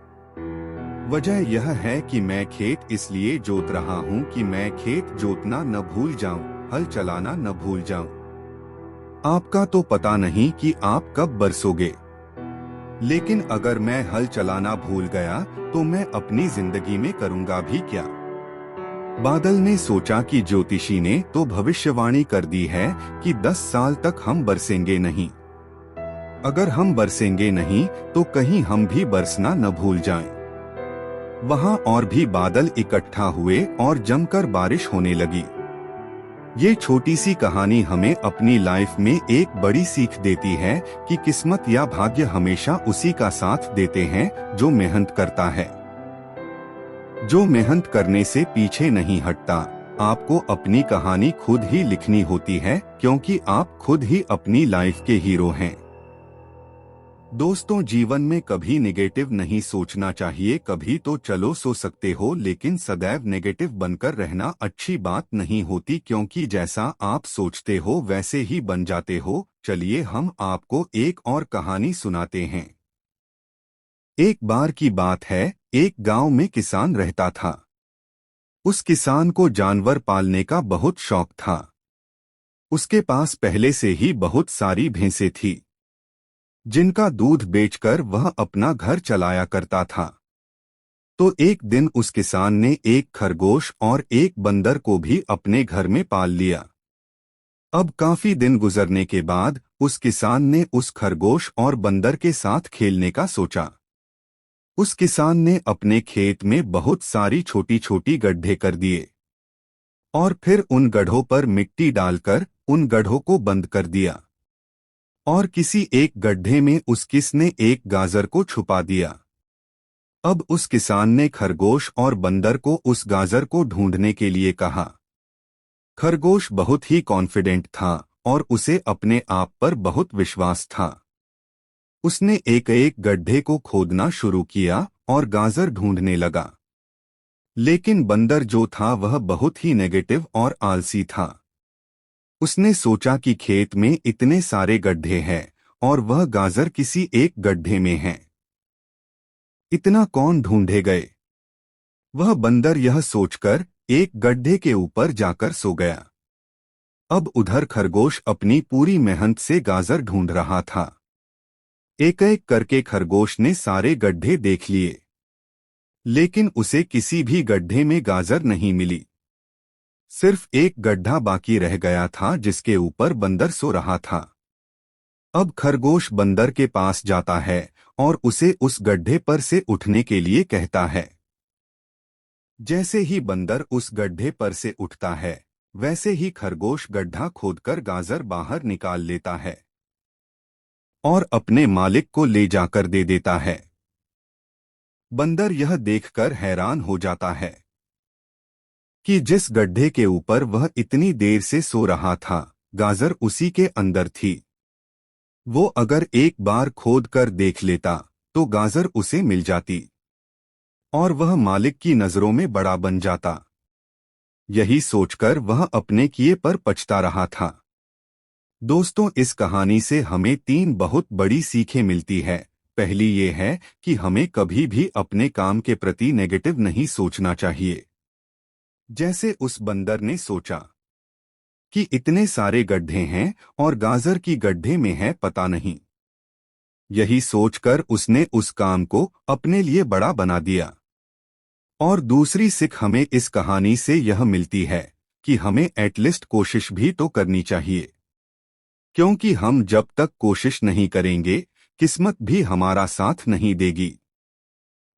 वजह यह है कि मैं खेत इसलिए जोत रहा हूँ कि मैं खेत जोतना न भूल जाऊं, हल चलाना न भूल जाऊं। आपका तो पता नहीं कि आप कब बरसोगे, लेकिन अगर मैं हल चलाना भूल गया तो मैं अपनी जिंदगी में करूंगा भी क्या? बादल ने सोचा कि ज्योतिषी ने तो भविष्यवाणी कर दी है कि 10 साल तक हम बरसेंगे नहीं। अगर हम बरसेंगे नहीं तो कहीं हम भी बरसना न भूल जाएं। वहां और भी बादल इकट्ठा हुए और जमकर बारिश होने लगी। ये छोटी सी कहानी हमें अपनी लाइफ में एक बड़ी सीख देती है कि किस्मत या भाग्य हमेशा उसी का साथ देते हैं जो मेहनत करता है, जो मेहनत करने से पीछे नहीं हटता। आपको अपनी कहानी खुद ही लिखनी होती है, क्योंकि आप खुद ही अपनी लाइफ के हीरो हैं। दोस्तों, जीवन में कभी नेगेटिव नहीं सोचना चाहिए। कभी तो चलो सो सकते हो, लेकिन सदैव नेगेटिव बनकर रहना अच्छी बात नहीं होती, क्योंकि जैसा आप सोचते हो वैसे ही बन जाते हो। चलिए हम आपको एक और कहानी सुनाते हैं। एक बार की बात है, एक गांव में किसान रहता था। उस किसान को जानवर पालने का बहुत शौक था। उसके पास पहले से ही बहुत सारी भैंसें थी, जिनका दूध बेचकर वह अपना घर चलाया करता था। तो एक दिन उस किसान ने एक खरगोश और एक बंदर को भी अपने घर में पाल लिया। अब काफी दिन गुजरने के बाद उस किसान ने उस खरगोश और बंदर के साथ खेलने का सोचा। उस किसान ने अपने खेत में बहुत सारी छोटी छोटी गड्ढे कर दिए और फिर उन गड्ढों पर मिट्टी डालकर उन गड्ढों को बंद कर दिया और किसी एक गड्ढे में उस किसने एक गाजर को छुपा दिया। अब उस किसान ने खरगोश और बंदर को उस गाजर को ढूंढने के लिए कहा। खरगोश बहुत ही कॉन्फिडेंट था और उसे अपने आप पर बहुत विश्वास था। उसने एक एक गड्ढे को खोदना शुरू किया और गाजर ढूंढने लगा। लेकिन बंदर जो था वह बहुत ही नेगेटिव और आलसी था। उसने सोचा कि खेत में इतने सारे गड्ढे हैं और वह गाजर किसी एक गड्ढे में है, इतना कौन ढूंढे गए। वह बंदर यह सोचकर एक गड्ढे के ऊपर जाकर सो गया। अब उधर खरगोश अपनी पूरी मेहनत से गाजर ढूंढ रहा था। एक एक करके खरगोश ने सारे गड्ढे देख लिए, लेकिन उसे किसी भी गड्ढे में गाजर नहीं मिली। सिर्फ एक गड्ढा बाकी रह गया था जिसके ऊपर बंदर सो रहा था। अब खरगोश बंदर के पास जाता है और उसे उस गड्ढे पर से उठने के लिए कहता है। जैसे ही बंदर उस गड्ढे पर से उठता है, वैसे ही खरगोश गड्ढा खोदकर गाजर बाहर निकाल लेता है और अपने मालिक को ले जाकर दे देता है। बंदर यह देखकर हैरान हो जाता है कि जिस गड्ढे के ऊपर वह इतनी देर से सो रहा था, गाजर उसी के अंदर थी। वो अगर एक बार खोद कर देख लेता तो गाजर उसे मिल जाती और वह मालिक की नजरों में बड़ा बन जाता। यही सोचकर वह अपने किए पर पछता रहा था। दोस्तों, इस कहानी से हमें 3 बहुत बड़ी सीखें मिलती है। पहली ये है कि हमें कभी भी अपने काम के प्रति नेगेटिव नहीं सोचना चाहिए। जैसे उस बंदर ने सोचा कि इतने सारे गड्ढे हैं और गाजर की गड्ढे में है पता नहीं। यही सोचकर उसने उस काम को अपने लिए बड़ा बना दिया। और दूसरी सीख हमें इस कहानी से यह मिलती है कि हमें एटलीस्ट कोशिश भी तो करनी चाहिए, क्योंकि हम जब तक कोशिश नहीं करेंगे किस्मत भी हमारा साथ नहीं देगी।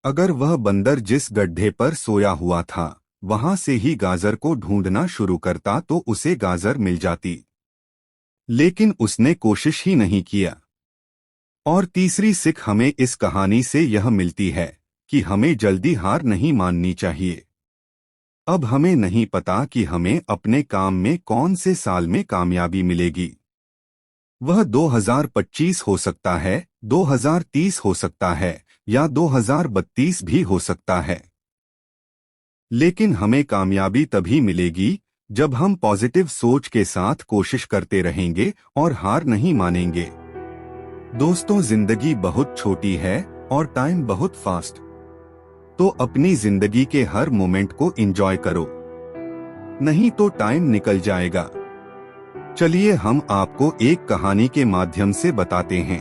अगर वह बंदर जिस गड्ढे पर सोया हुआ था वहां से ही गाजर को ढूंढना शुरू करता तो उसे गाजर मिल जाती, लेकिन उसने कोशिश ही नहीं किया। और तीसरी सीख हमें इस कहानी से यह मिलती है कि हमें जल्दी हार नहीं माननी चाहिए। अब हमें नहीं पता कि हमें अपने काम में कौन से साल में कामयाबी मिलेगी। वह 2025 हो सकता है, 2030 हो सकता है या 2032 भी हो सकता है। लेकिन हमें कामयाबी तभी मिलेगी जब हम पॉजिटिव सोच के साथ कोशिश करते रहेंगे और हार नहीं मानेंगे। दोस्तों, जिंदगी बहुत छोटी है और टाइम बहुत फास्ट, तो अपनी जिंदगी के हर मोमेंट को एंजॉय करो, नहीं तो टाइम निकल जाएगा। चलिए हम आपको एक कहानी के माध्यम से बताते हैं।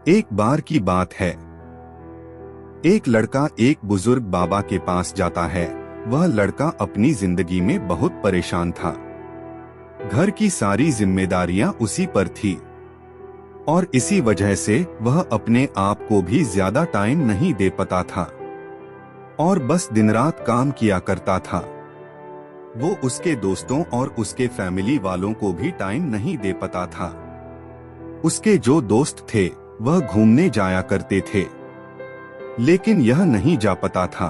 एक बार की बात है, एक लड़का एक बुजुर्ग बाबा के पास जाता है। वह लड़का अपनी जिंदगी में बहुत परेशान था। घर की सारी जिम्मेदारियां उसी पर थी और इसी वजह से वह अपने आप को भी ज्यादा टाइम नहीं दे पाता था और बस दिन रात काम किया करता था। वो उसके दोस्तों और उसके फैमिली वालों को भी टाइम नहीं दे पाता था। उसके जो दोस्त थे वह घूमने जाया करते थे, लेकिन यह नहीं जा पाता था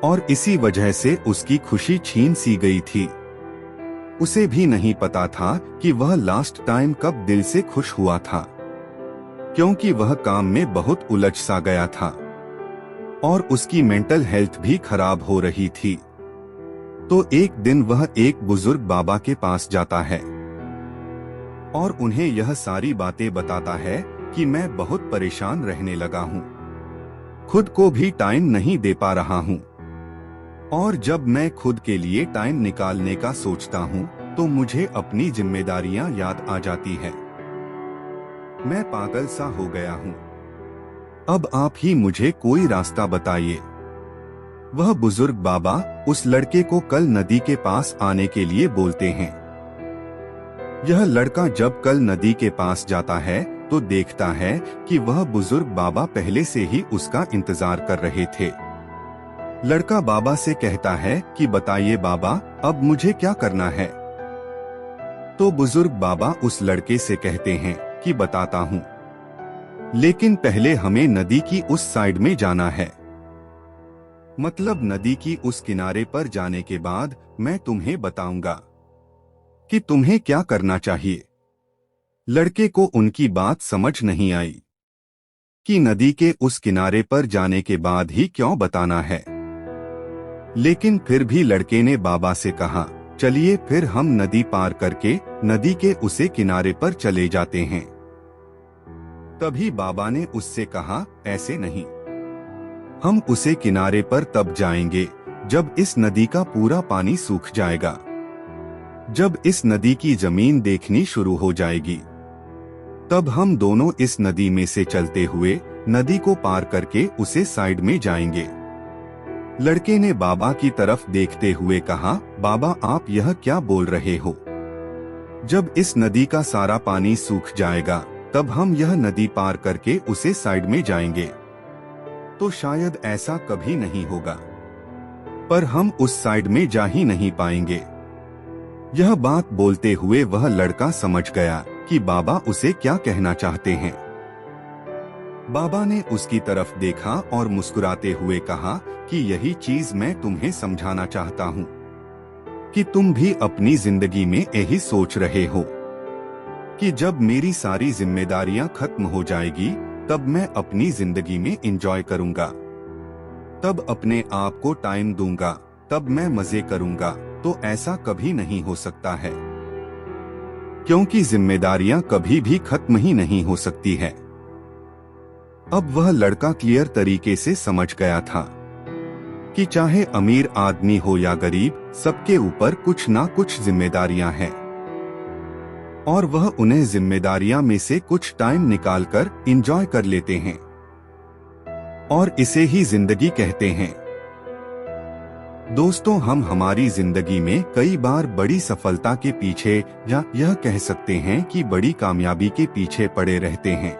और इसी वजह से उसकी खुशी छीन सी गई थी। उसे भी नहीं पता था कि वह लास्ट टाइम कब दिल से खुश हुआ था, क्योंकि वह काम में बहुत उलझ सा गया था और उसकी मेंटल हेल्थ भी खराब हो रही थी। तो एक दिन वह एक बुजुर्ग बाबा के पास जाता है और उन्हें यह सारी बातें बताता है कि मैं बहुत परेशान रहने लगा हूँ, खुद को भी टाइम नहीं दे पा रहा हूँ और जब मैं खुद के लिए टाइम निकालने का सोचता हूँ तो मुझे अपनी जिम्मेदारियां याद आ जाती है। मैं पागल सा हो गया हूँ। अब आप ही मुझे कोई रास्ता बताइए। वह बुजुर्ग बाबा उस लड़के को कल नदी के पास आने के लिए बोलते हैं। यह लड़का जब कल नदी के पास जाता है तो देखता है कि वह बुजुर्ग बाबा पहले से ही उसका इंतजार कर रहे थे। लड़का बाबा से कहता है कि बताइए बाबा, अब मुझे क्या करना है। तो बुजुर्ग बाबा उस लड़के से कहते हैं कि बताता हूँ, लेकिन पहले हमें नदी की उस साइड में जाना है। मतलब नदी की उस किनारे पर जाने के बाद मैं तुम्हें बताऊंगा कि तुम्हें क्या करना चाहिए। लड़के को उनकी बात समझ नहीं आई कि नदी के उस किनारे पर जाने के बाद ही क्यों बताना है, लेकिन फिर भी लड़के ने बाबा से कहा, चलिए फिर हम नदी पार करके नदी के उसे किनारे पर चले जाते हैं। तभी बाबा ने उससे कहा, ऐसे नहीं, हम उसे किनारे पर तब जाएंगे जब इस नदी का पूरा पानी सूख जाएगा, जब इस नदी की जमीन देखनी शुरू हो जाएगी, तब हम दोनों इस नदी में से चलते हुए नदी को पार करके उसे साइड में जाएंगे। लड़के ने बाबा की तरफ देखते हुए कहा, बाबा आप यह क्या बोल रहे हो? जब इस नदी का सारा पानी सूख जाएगा तब हम यह नदी पार करके उसे साइड में जाएंगे। तो शायद ऐसा कभी नहीं होगा, पर हम उस साइड में जा ही नहीं पाएंगे। यह बात बोलते हुए वह लड़का समझ गया कि बाबा उसे क्या कहना चाहते हैं। बाबा ने उसकी तरफ देखा और मुस्कुराते हुए कहा कि यही चीज मैं तुम्हें समझाना चाहता हूँ कि तुम भी अपनी जिंदगी में यही सोच रहे हो कि जब मेरी सारी जिम्मेदारियां खत्म हो जाएगी तब मैं अपनी जिंदगी में एंजॉय करूंगा, तब अपने आप को टाइम दूंगा, तब मैं मजे करूंगा। तो ऐसा कभी नहीं हो सकता है, क्योंकि जिम्मेदारियां कभी भी खत्म ही नहीं हो सकती है। अब वह लड़का क्लियर तरीके से समझ गया था कि चाहे अमीर आदमी हो या गरीब, सबके ऊपर कुछ ना कुछ जिम्मेदारियां हैं और वह उन्हें जिम्मेदारियां में से कुछ टाइम निकालकर एंजॉय कर लेते हैं और इसे ही जिंदगी कहते हैं। दोस्तों, हम हमारी जिंदगी में कई बार बड़ी सफलता के पीछे या यह कह सकते हैं कि बड़ी कामयाबी के पीछे पड़े रहते हैं,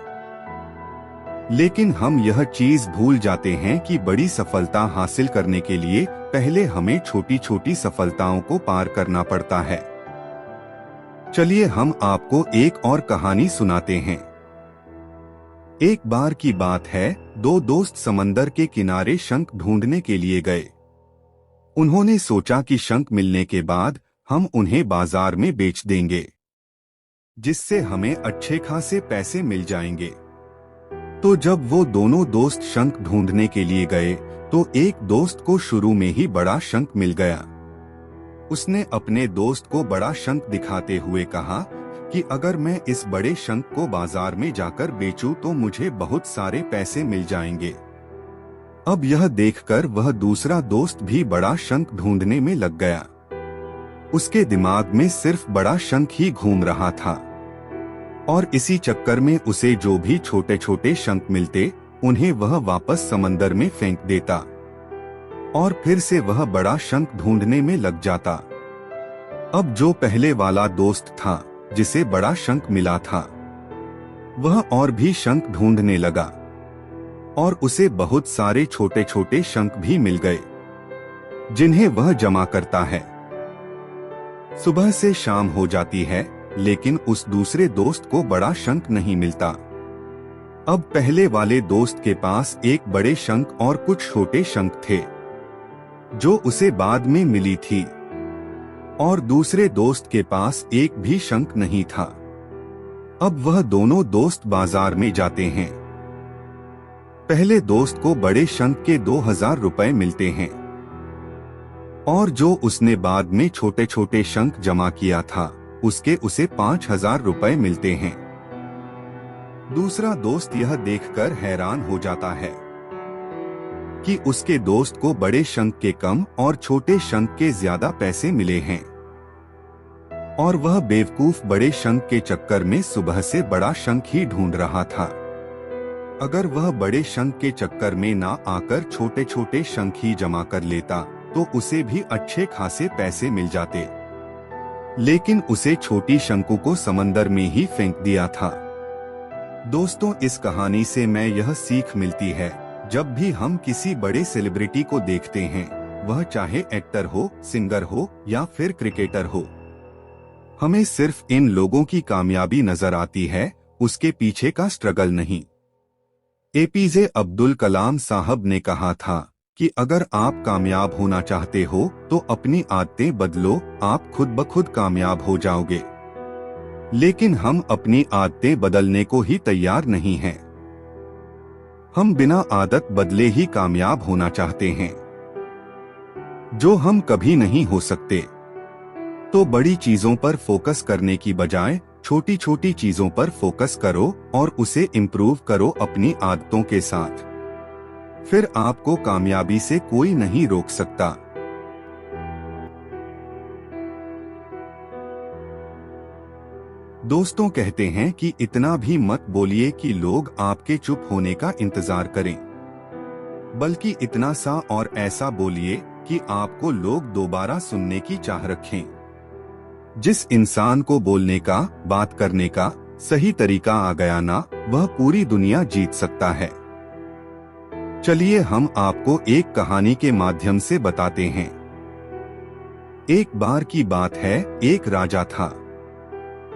लेकिन हम यह चीज भूल जाते हैं कि बड़ी सफलता हासिल करने के लिए पहले हमें छोटी छोटी सफलताओं को पार करना पड़ता है। चलिए हम आपको एक और कहानी सुनाते हैं। एक बार की बात है, दो दोस्त समंदर के किनारे शंख ढूंढने के लिए गए। उन्होंने सोचा कि शंख मिलने के बाद हम उन्हें बाजार में बेच देंगे, जिससे हमें अच्छे खासे पैसे मिल जाएंगे। तो जब वो दोनों दोस्त शंख ढूंढने के लिए गए तो एक दोस्त को शुरू में ही बड़ा शंख मिल गया। उसने अपने दोस्त को बड़ा शंख दिखाते हुए कहा कि अगर मैं इस बड़े शंख को बाजार में जाकर बेचूं तो मुझे बहुत सारे पैसे मिल जाएंगे। अब यह देखकर वह दूसरा दोस्त भी बड़ा शंख ढूंढने में लग गया। उसके दिमाग में सिर्फ बड़ा शंख ही घूम रहा था और इसी चक्कर में उसे जो भी छोटे छोटे शंख मिलते उन्हें वह वापस समंदर में फेंक देता और फिर से वह बड़ा शंख ढूंढने में लग जाता। अब जो पहले वाला दोस्त था जिसे बड़ा शंख मिला था, वह और भी शंख ढूंढने लगा और उसे बहुत सारे छोटे छोटे शंख भी मिल गए, जिन्हें वह जमा करता है। सुबह से शाम हो जाती है, लेकिन उस दूसरे दोस्त को बड़ा शंख नहीं मिलता। अब पहले वाले दोस्त के पास एक बड़े शंख और कुछ छोटे शंख थे, जो उसे बाद में मिली थी, और दूसरे दोस्त के पास एक भी शंख नहीं था। अब वह दोनों दोस्त बाजार में जाते हैं। पहले दोस्त को बड़े शंख के 2000 रुपए मिलते हैं और जो उसने बाद में छोटे छोटे शंख जमा किया था उसके उसे 5000 रुपए मिलते हैं। दूसरा दोस्त यह देखकर हैरान हो जाता है कि उसके दोस्त को बड़े शंख के कम और छोटे शंख के ज्यादा पैसे मिले हैं और वह बेवकूफ बड़े शंख के चक्कर में सुबह से बड़ा शंख ही ढूंढ रहा था। अगर वह बड़े शंख के चक्कर में ना आकर छोटे छोटे शंख ही जमा कर लेता तो उसे भी अच्छे खासे पैसे मिल जाते, लेकिन उसे छोटी शंखों को समंदर में ही फेंक दिया था। दोस्तों, इस कहानी से मैं यह सीख मिलती है, जब भी हम किसी बड़े सेलिब्रिटी को देखते हैं, वह चाहे एक्टर हो, सिंगर हो या फिर क्रिकेटर हो, हमें सिर्फ इन लोगों की कामयाबी नजर आती है, उसके पीछे का स्ट्रगल नहीं। एपीजे अब्दुल कलाम साहब ने कहा था कि अगर आप कामयाब होना चाहते हो तो अपनी आदतें बदलो, आप खुद ब खुद कामयाब हो जाओगे। लेकिन हम अपनी आदतें बदलने को ही तैयार नहीं हैं। हम बिना आदत बदले ही कामयाब होना चाहते हैं, जो हम कभी नहीं हो सकते। तो बड़ी चीजों पर फोकस करने की बजाय छोटी छोटी चीजों पर फोकस करो और उसे इम्प्रूव करो अपनी आदतों के साथ। फिर आपको कामयाबी से कोई नहीं रोक सकता। दोस्तों, कहते हैं कि इतना भी मत बोलिए कि लोग आपके चुप होने का इंतजार करें, बल्कि इतना सा और ऐसा बोलिए कि आपको लोग दोबारा सुनने की चाह रखें। जिस इंसान को बोलने का, बात करने का सही तरीका आ गया ना, वह पूरी दुनिया जीत सकता है। चलिए हम आपको एक कहानी के माध्यम से बताते हैं। एक बार की बात है, एक राजा था।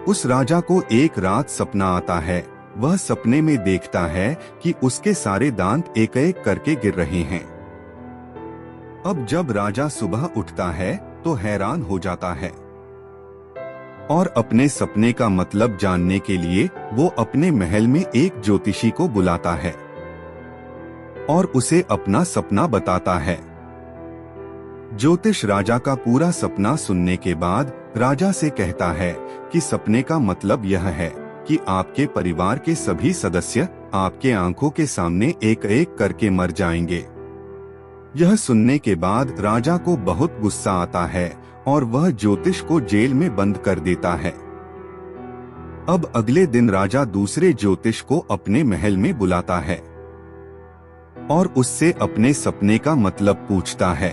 उस राजा को एक रात सपना आता है। वह सपने में देखता है कि उसके सारे दांत एक एक करके गिर रहे हैं। अब जब राजा सुबह उठता है तो हैरान हो जाता है। और अपने सपने का मतलब जानने के लिए वो अपने महल में एक ज्योतिषी को बुलाता है और उसे अपना सपना बताता है। ज्योतिष राजा का पूरा सपना सुनने के बाद राजा से कहता है कि सपने का मतलब यह है कि आपके परिवार के सभी सदस्य आपके आंखों के सामने एक एक करके मर जाएंगे। यह सुनने के बाद राजा को बहुत गुस्सा आता है और वह ज्योतिष को जेल में बंद कर देता है। अब अगले दिन राजा दूसरे ज्योतिष को अपने महल में बुलाता है और उससे अपने सपने का मतलब पूछता है।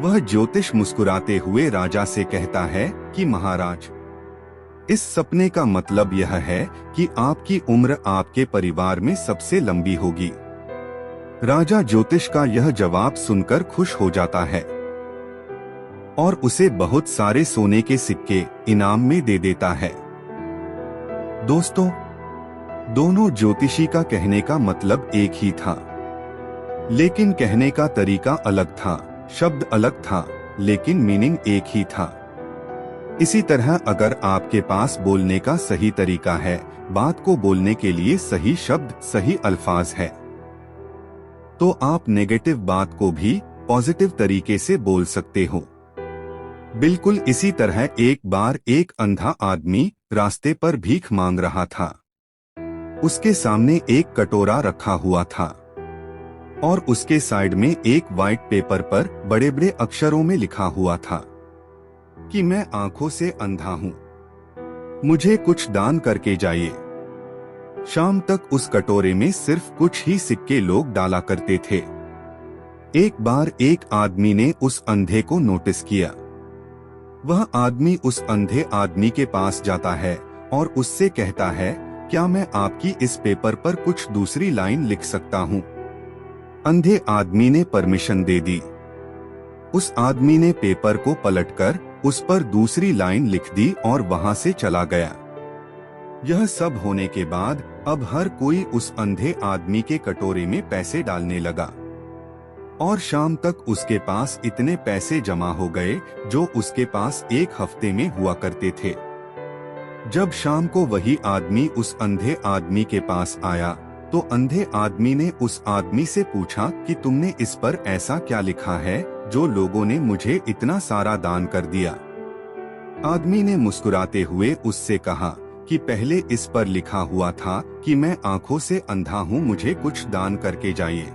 वह ज्योतिष मुस्कुराते हुए राजा से कहता है कि महाराज, इस सपने का मतलब यह है कि आपकी उम्र आपके परिवार में सबसे लंबी होगी। राजा ज्योतिष का यह जवाब सुनकर खुश हो जाता है और उसे बहुत सारे सोने के सिक्के इनाम में दे देता है। दोस्तों, दोनों ज्योतिषी का कहने का मतलब एक ही था, लेकिन कहने का तरीका अलग था, शब्द अलग था, लेकिन मीनिंग एक ही था। इसी तरह अगर आपके पास बोलने का सही तरीका है, बात को बोलने के लिए सही शब्द, सही अल्फाज है, तो आप नेगेटिव बात को भी पॉजिटिव तरीके से बोल सकते हो। बिल्कुल इसी तरह एक बार एक अंधा आदमी रास्ते पर भीख मांग रहा था। उसके सामने एक कटोरा रखा हुआ था और उसके साइड में एक वाइट पेपर पर बड़े बड़े अक्षरों में लिखा हुआ था कि मैं आंखों से अंधा हूं, मुझे कुछ दान करके जाइए। शाम तक उस कटोरे में सिर्फ कुछ ही सिक्के लोग डाला करते थे। एक बार एक आदमी ने उस अंधे को नोटिस किया। वह आदमी उस अंधे आदमी के पास जाता है और उससे कहता है, क्या मैं आपकी इस पेपर पर कुछ दूसरी लाइन लिख सकता हूँ? अंधे आदमी ने परमिशन दे दी। उस आदमी ने पेपर को पलटकर उस पर दूसरी लाइन लिख दी और वहां से चला गया। यह सब होने के बाद अब हर कोई उस अंधे आदमी के कटोरे में पैसे डालने लगा और शाम तक उसके पास इतने पैसे जमा हो गए जो उसके पास एक हफ्ते में हुआ करते थे। जब शाम को वही आदमी उस अंधे आदमी के पास आया तो अंधे आदमी ने उस आदमी से पूछा कि तुमने इस पर ऐसा क्या लिखा है जो लोगों ने मुझे इतना सारा दान कर दिया? आदमी ने मुस्कुराते हुए उससे कहा कि पहले इस पर लिखा हुआ था कि मैं आंखों से अंधा हूँ, मुझे कुछ दान करके जाइए।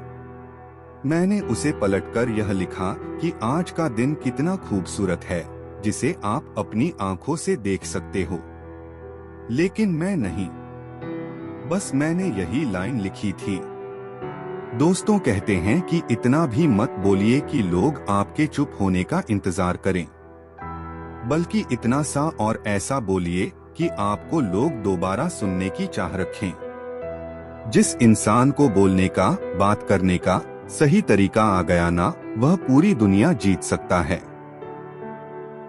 मैंने उसे पलटकर यह लिखा कि आज का दिन कितना खूबसूरत है जिसे आप अपनी आंखों से देख सकते हो, लेकिन मैं नहीं, बस मैंने यही लाइन लिखी थी। दोस्तों कहते हैं कि इतना भी मत बोलिए कि लोग आपके चुप होने का इंतजार करें, बल्कि इतना सा और ऐसा बोलिए कि आपको लोग दोबारा सुनने की चाह रखें। जिस इंसान को बोलने का, बात करने का सही तरीका आ गया ना, वह पूरी दुनिया जीत सकता है।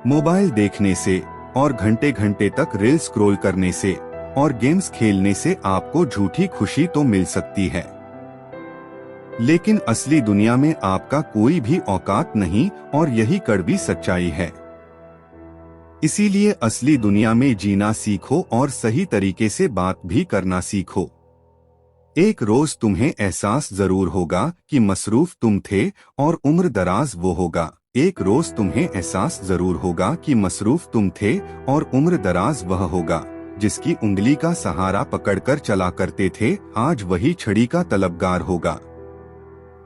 मोबाइल देखने से और घंटे घंटे तक रील स्क्रॉल करने से और गेम्स खेलने से आपको झूठी खुशी तो मिल सकती है, लेकिन असली दुनिया में आपका कोई भी औकात नहीं, और यही कड़वी सच्चाई है। इसीलिए असली दुनिया में जीना सीखो और सही तरीके से बात भी करना सीखो। एक रोज तुम्हें एहसास जरूर होगा कि मसरूफ तुम थे और उम्र दराज वो होगा। एक रोज तुम्हें एहसास जरूर होगा कि मसरूफ तुम थे और उम्र दराज वह होगा जिसकी उंगली का सहारा पकड़कर चला करते थे, आज वही छड़ी का तलबगार होगा।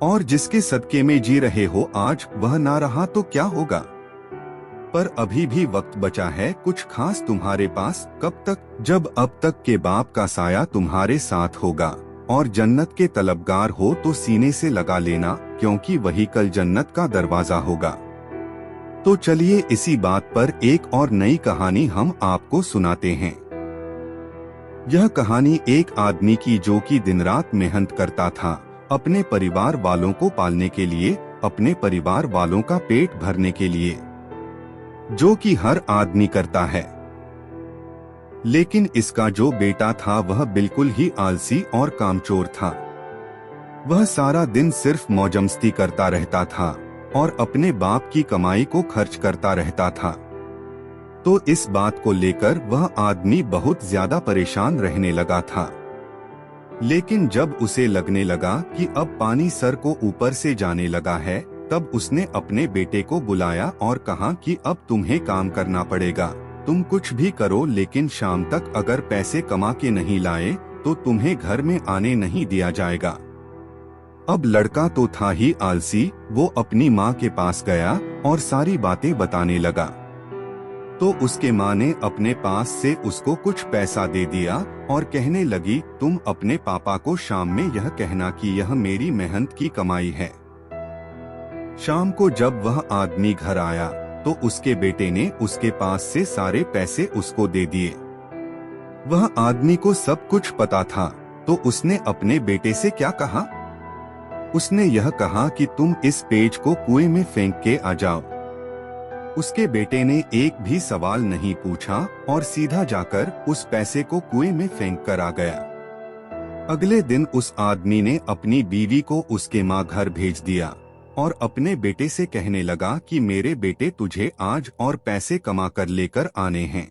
और जिसके सदके में जी रहे हो आज वह ना रहा तो क्या होगा? पर अभी भी वक्त बचा है कुछ खास तुम्हारे पास। कब तक? जब अब तक के बाप का साया तुम्हारे साथ होगा और जन्नत के तलबगार हो तो सीने से लगा लेना, क्योंकि वही कल जन्नत का दरवाजा होगा। तो चलिए इसी बात पर एक और नई कहानी हम आपको सुनाते हैं। यह कहानी एक आदमी की जो कि दिन रात मेहनत करता था अपने परिवार वालों को पालने के लिए, अपने परिवार वालों का पेट भरने के लिए, जो कि हर आदमी करता है। लेकिन इसका जो बेटा था वह बिल्कुल ही आलसी और कामचोर था। वह सारा दिन सिर्फ मौजमस्ती करता रहता था और अपने बाप की कमाई को खर्च करता रहता था। तो इस बात को लेकर वह आदमी बहुत ज्यादा परेशान रहने लगा था। लेकिन जब उसे लगने लगा कि अब पानी सर को ऊपर से जाने लगा है, तब उसने अपने बेटे को बुलाया और कहा कि अब तुम्हें काम करना पड़ेगा। तुम कुछ भी करो, लेकिन शाम तक अगर पैसे कमा के नहीं लाए तो तुम्हें घर में आने नहीं दिया जाएगा। अब लड़का तो था ही आलसी, वो अपनी माँ के पास गया और सारी बातें बताने लगा। तो उसके माँ ने अपने पास से उसको कुछ पैसा दे दिया और कहने लगी, तुम अपने पापा को शाम में यह कहना कि यह मेरी मेहनत की कमाई है। शाम को जब वह आदमी घर आया तो उसके बेटे ने उसके पास से सारे पैसे उसको दे दिए। वह आदमी को सब कुछ पता था, तो उसने अपने बेटे से क्या कहा? उसने यह कहा कि तुम इस पेज को कुएं में फेंक के आ जाओ। उसके बेटे ने एक भी सवाल नहीं पूछा और सीधा जाकर उस पैसे को कुएं में फेंक कर आ गया। अगले दिन उस आदमी ने अपनी बीवी को उसके माँ घर भेज दिया और अपने बेटे से कहने लगा कि मेरे बेटे तुझे आज और पैसे कमा कर लेकर आने हैं।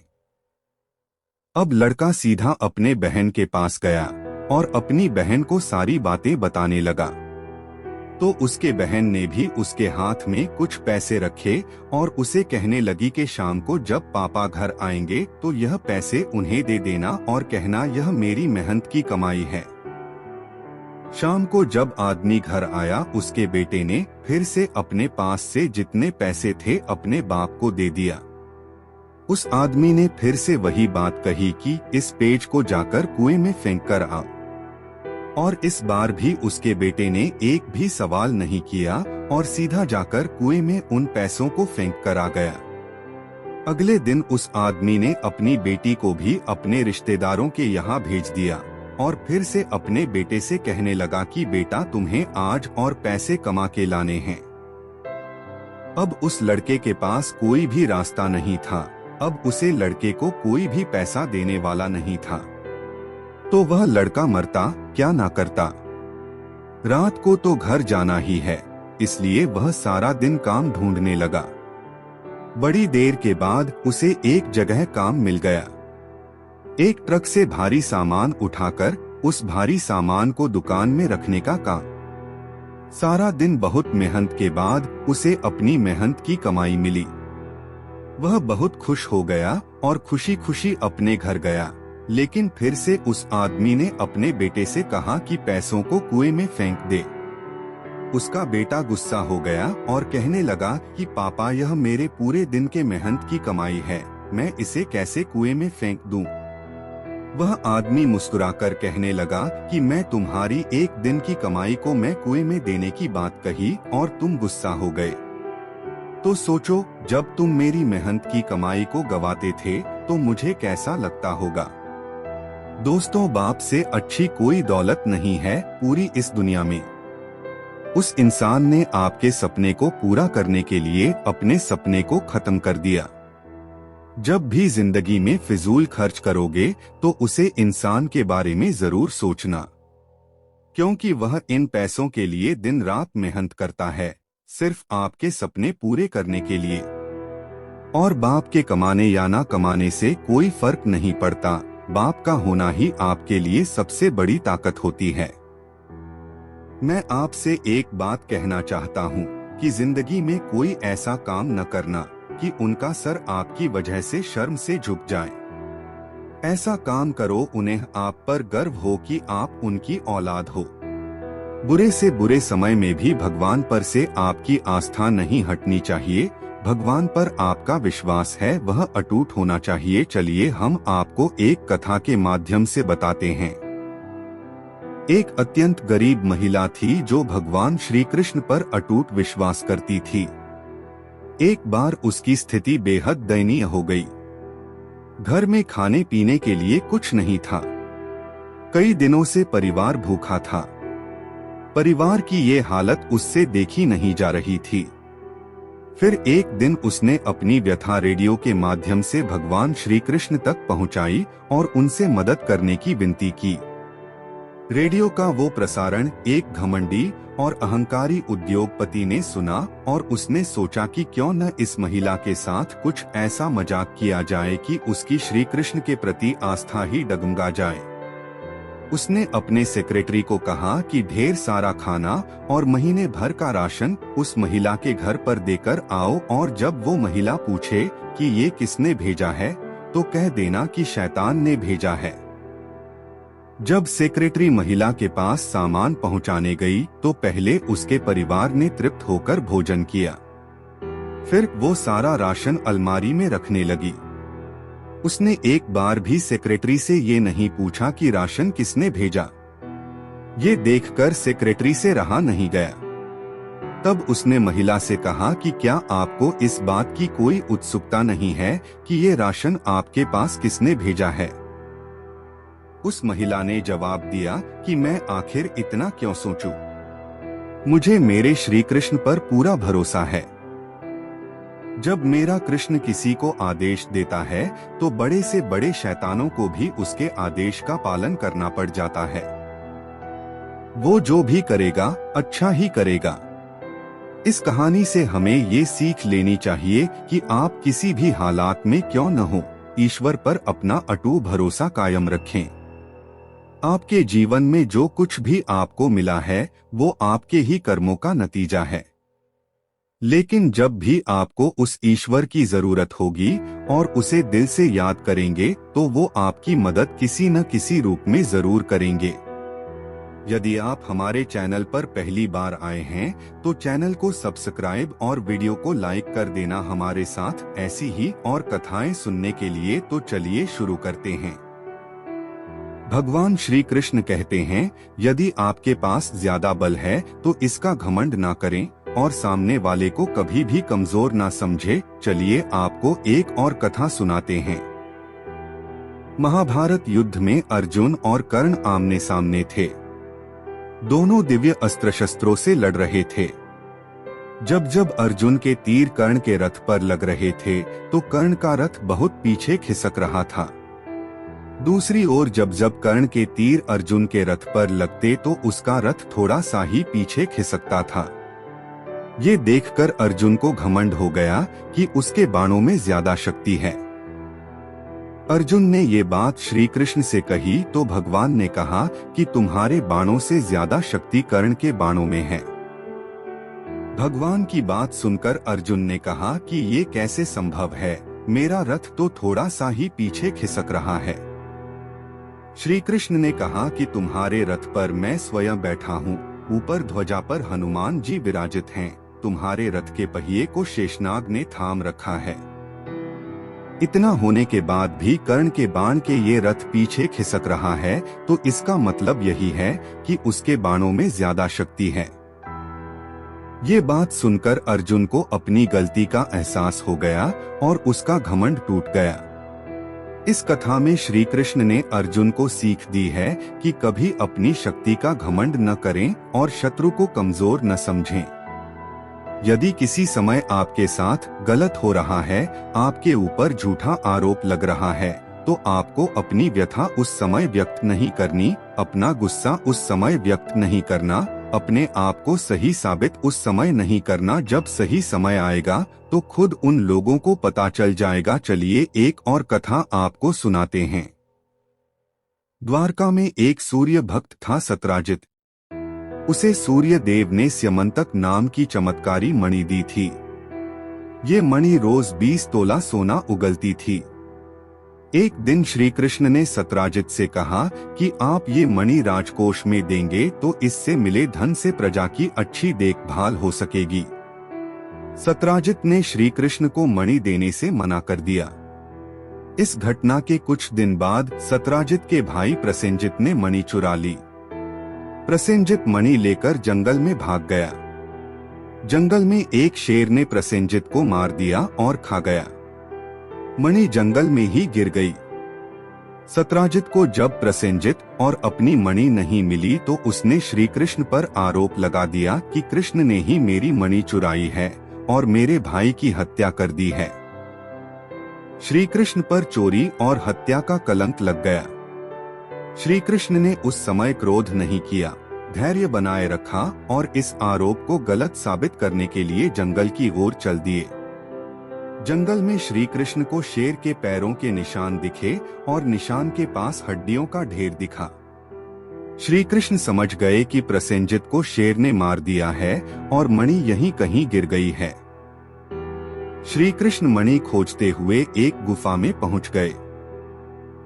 अब लड़का सीधा अपने बहन के पास गया और अपनी बहन को सारी बातें बताने लगा। तो उसके बहन ने भी उसके हाथ में कुछ पैसे रखे और उसे कहने लगी कि शाम को जब पापा घर आएंगे तो यह पैसे उन्हें दे देना और कहना यह मेरी मेहनत की कमाई है। शाम को जब आदमी घर आया, उसके बेटे ने फिर से अपने पास से जितने पैसे थे अपने बाप को दे दिया। उस आदमी ने फिर से वही बात कही कि इस पेज को जाकर कुएं में फेंक कर आओ, और इस बार भी उसके बेटे ने एक भी सवाल नहीं किया और सीधा जाकर कुएं में उन पैसों को फेंक कर आ गया। अगले दिन उस आदमी ने अपनी बेटी को भी अपने रिश्तेदारों के यहाँ भेज दिया और फिर से अपने बेटे से कहने लगा कि बेटा तुम्हें आज और पैसे कमा के लाने हैं। अब उस लड़के के पास कोई भी रास्ता नहीं था। अब उसे लड़के को कोई भी पैसा देने वाला नहीं था, तो वह लड़का मरता क्या ना करता। रात को तो घर जाना ही है, इसलिए वह सारा दिन काम ढूंढने लगा। बड़ी देर के बाद उसे एक जगह काम मिल गया। एक ट्रक से भारी सामान उठाकर उस भारी सामान को दुकान में रखने का काम। सारा दिन बहुत मेहनत के बाद उसे अपनी मेहनत की कमाई मिली। वह बहुत खुश हो गया और खुशी खुशी अपने घर गया। लेकिन फिर से उस आदमी ने अपने बेटे से कहा कि पैसों को कुएं में फेंक दे। उसका बेटा गुस्सा हो गया और कहने लगा कि पापा यह मेरे पूरे दिन के मेहनत की कमाई है, मैं इसे कैसे कुएं में फेंक दूं? वह आदमी मुस्कुराकर कहने लगा कि मैं तुम्हारी एक दिन की कमाई को मैं कुएं में देने की बात कही और तुम गुस्सा हो गए। तो सोचो, जब तुम मेरी मेहनत की कमाई को गवाते थे तो मुझे कैसा लगता होगा। दोस्तों, बाप से अच्छी कोई दौलत नहीं है पूरी इस दुनिया में। उस इंसान ने आपके सपने को पूरा करने के लिए अपने सपने को खत्म कर दिया। जब भी जिंदगी में फिजूल खर्च करोगे तो उसे इंसान के बारे में जरूर सोचना, क्योंकि वह इन पैसों के लिए दिन रात मेहनत करता है, सिर्फ आपके सपने पूरे करने के लिए। और बाप के कमाने या ना कमाने से कोई फर्क नहीं पड़ता, बाप का होना ही आपके लिए सबसे बड़ी ताकत होती है। मैं आपसे एक बात कहना चाहता हूँ कि जिंदगी में कोई ऐसा काम न करना कि उनका सर आपकी वजह से शर्म से झुक जाए। ऐसा काम करो उन्हें आप पर गर्व हो कि आप उनकी औलाद हो। बुरे से बुरे समय में भी भगवान पर से आपकी आस्था नहीं हटनी चाहिए। भगवान पर आपका विश्वास है, वह अटूट होना चाहिए। चलिए हम आपको एक कथा के माध्यम से बताते हैं। एक अत्यंत गरीब महिला थी जो भगवान श्री कृष्ण पर अटूट विश्वास करती थी। एक बार उसकी स्थिति बेहद दयनीय हो गई। घर में खाने पीने के लिए कुछ नहीं था। कई दिनों से परिवार भूखा था। परिवार की ये हालत उससे देखी नहीं जा रही थी। फिर एक दिन उसने अपनी व्यथा रेडियो के माध्यम से भगवान श्री कृष्ण तक पहुंचाई और उनसे मदद करने की विनती की। रेडियो का वो प्रसारण एक घमंडी और अहंकारी उद्योगपति ने सुना और उसने सोचा कि क्यों न इस महिला के साथ कुछ ऐसा मजाक किया जाए कि उसकी श्री कृष्ण के प्रति आस्था ही डगमगा जाए। उसने अपने सेक्रेटरी को कहा कि ढेर सारा खाना और महीने भर का राशन उस महिला के घर पर देकर आओ, और जब वो महिला पूछे कि ये किसने भेजा है तो कह देना कि शैतान ने भेजा है। जब सेक्रेटरी महिला के पास सामान पहुंचाने गई तो पहले उसके परिवार ने तृप्त होकर भोजन किया, फिर वो सारा राशन अलमारी में रखने लगी। उसने एक बार भी सेक्रेटरी से ये नहीं पूछा कि राशन किसने भेजा। ये देखकर सेक्रेटरी से रहा नहीं गया। तब उसने महिला से कहा कि क्या आपको इस बात की कोई उत्सुकता नहीं है कि ये राशन आपके पास किसने भेजा है? उस महिला ने जवाब दिया कि मैं आखिर इतना क्यों सोचूं? मुझे मेरे श्री कृष्ण पर पूरा भरोसा है। जब मेरा कृष्ण किसी को आदेश देता है तो बड़े से बड़े शैतानों को भी उसके आदेश का पालन करना पड़ जाता है। वो जो भी करेगा अच्छा ही करेगा। इस कहानी से हमें ये सीख लेनी चाहिए कि आप किसी भी हालात में क्यों न हो, ईश्वर पर अपना अटूट भरोसा कायम रखें। आपके जीवन में जो कुछ भी आपको मिला है वो आपके ही कर्मों का नतीजा है। लेकिन जब भी आपको उस ईश्वर की जरूरत होगी और उसे दिल से याद करेंगे तो वो आपकी मदद किसी न किसी रूप में जरूर करेंगे। यदि आप हमारे चैनल पर पहली बार आए हैं तो चैनल को सब्सक्राइब और वीडियो को लाइक कर देना हमारे साथ ऐसी ही और कथाएं सुनने के लिए। तो चलिए शुरू करते हैं। भगवान श्री कृष्ण कहते हैं, यदि आपके पास ज्यादा बल है तो इसका घमंड ना करें और सामने वाले को कभी भी कमजोर ना समझे। चलिए आपको एक और कथा सुनाते हैं। महाभारत युद्ध में अर्जुन और कर्ण आमने सामने थे। दोनों दिव्य अस्त्र शस्त्रों से लड़ रहे थे। जब जब अर्जुन के तीर कर्ण के रथ पर लग रहे थे तो कर्ण का रथ बहुत पीछे खिसक रहा था। दूसरी ओर जब जब कर्ण के तीर अर्जुन के रथ पर लगते तो उसका रथ थोड़ा सा ही पीछे खिसकता था। ये देखकर अर्जुन को घमंड हो गया कि उसके बाणों में ज्यादा शक्ति है। अर्जुन ने ये बात श्री कृष्ण से कही तो भगवान ने कहा कि तुम्हारे बाणों से ज्यादा शक्ति कर्ण के बाणों में है। भगवान की बात सुनकर अर्जुन ने कहा कि ये कैसे संभव है, मेरा रथ तो थोड़ा सा ही पीछे खिसक रहा है। श्री कृष्ण ने कहा कि तुम्हारे रथ पर मैं स्वयं बैठा हूँ, ऊपर ध्वजा पर हनुमान जी विराजित हैं, तुम्हारे रथ के पहिए को शेषनाग ने थाम रखा है। इतना होने के बाद भी कर्ण के बाण के ये रथ पीछे खिसक रहा है तो इसका मतलब यही है कि उसके बाणों में ज्यादा शक्ति है। ये बात सुनकर अर्जुन को अपनी गलती का एहसास हो गया और उसका घमंड टूट गया। इस कथा में श्री कृष्ण ने अर्जुन को सीख दी है कि कभी अपनी शक्ति का घमंड न करें और शत्रु को कमजोर न समझें। यदि किसी समय आपके साथ गलत हो रहा है, आपके ऊपर झूठा आरोप लग रहा है, तो आपको अपनी व्यथा उस समय व्यक्त नहीं करनी, अपना गुस्सा उस समय व्यक्त नहीं करना, अपने आप को सही साबित उस समय नहीं करना। जब सही समय आएगा तो खुद उन लोगों को पता चल जाएगा। चलिए एक और कथा आपको सुनाते हैं। द्वारका में एक सूर्य भक्त था सत्राजित। उसे सूर्य देव ने स्यमंतक नाम की चमत्कारी मणि दी थी। ये मणि रोज 20 तोला सोना उगलती थी। एक दिन श्री कृष्ण ने सत्राजित से कहा कि आप ये मणि राजकोष में देंगे तो इससे मिले धन से प्रजा की अच्छी देखभाल हो सकेगी। सत्राजित ने श्री कृष्ण को मणि देने से मना कर दिया। इस घटना के कुछ दिन बाद सत्राजित के भाई प्रसेनजित ने मणि चुरा ली। प्रसेनजित मणि लेकर जंगल में भाग गया। जंगल में एक शेर ने प्रसेनजित को मार दिया और खा गया। मणि जंगल में ही गिर गई। सत्राजित को जब प्रसेनजित और अपनी मणि नहीं मिली तो उसने श्री कृष्ण पर आरोप लगा दिया कि कृष्ण ने ही मेरी मणि चुराई है और मेरे भाई की हत्या कर दी है। श्री कृष्ण पर चोरी और हत्या का कलंक लग गया। श्री कृष्ण ने उस समय क्रोध नहीं किया, धैर्य बनाए रखा और इस आरोप को गलत साबित करने के लिए जंगल की ओर चल दिए। जंगल में श्री कृष्ण को शेर के पैरों के निशान दिखे और निशान के पास हड्डियों का ढेर दिखा। श्री कृष्ण समझ गए कि प्रसेनजित को शेर ने मार दिया है और मणि यहीं कहीं गिर गई है। श्री कृष्ण मणि खोजते हुए एक गुफा में पहुंच गए।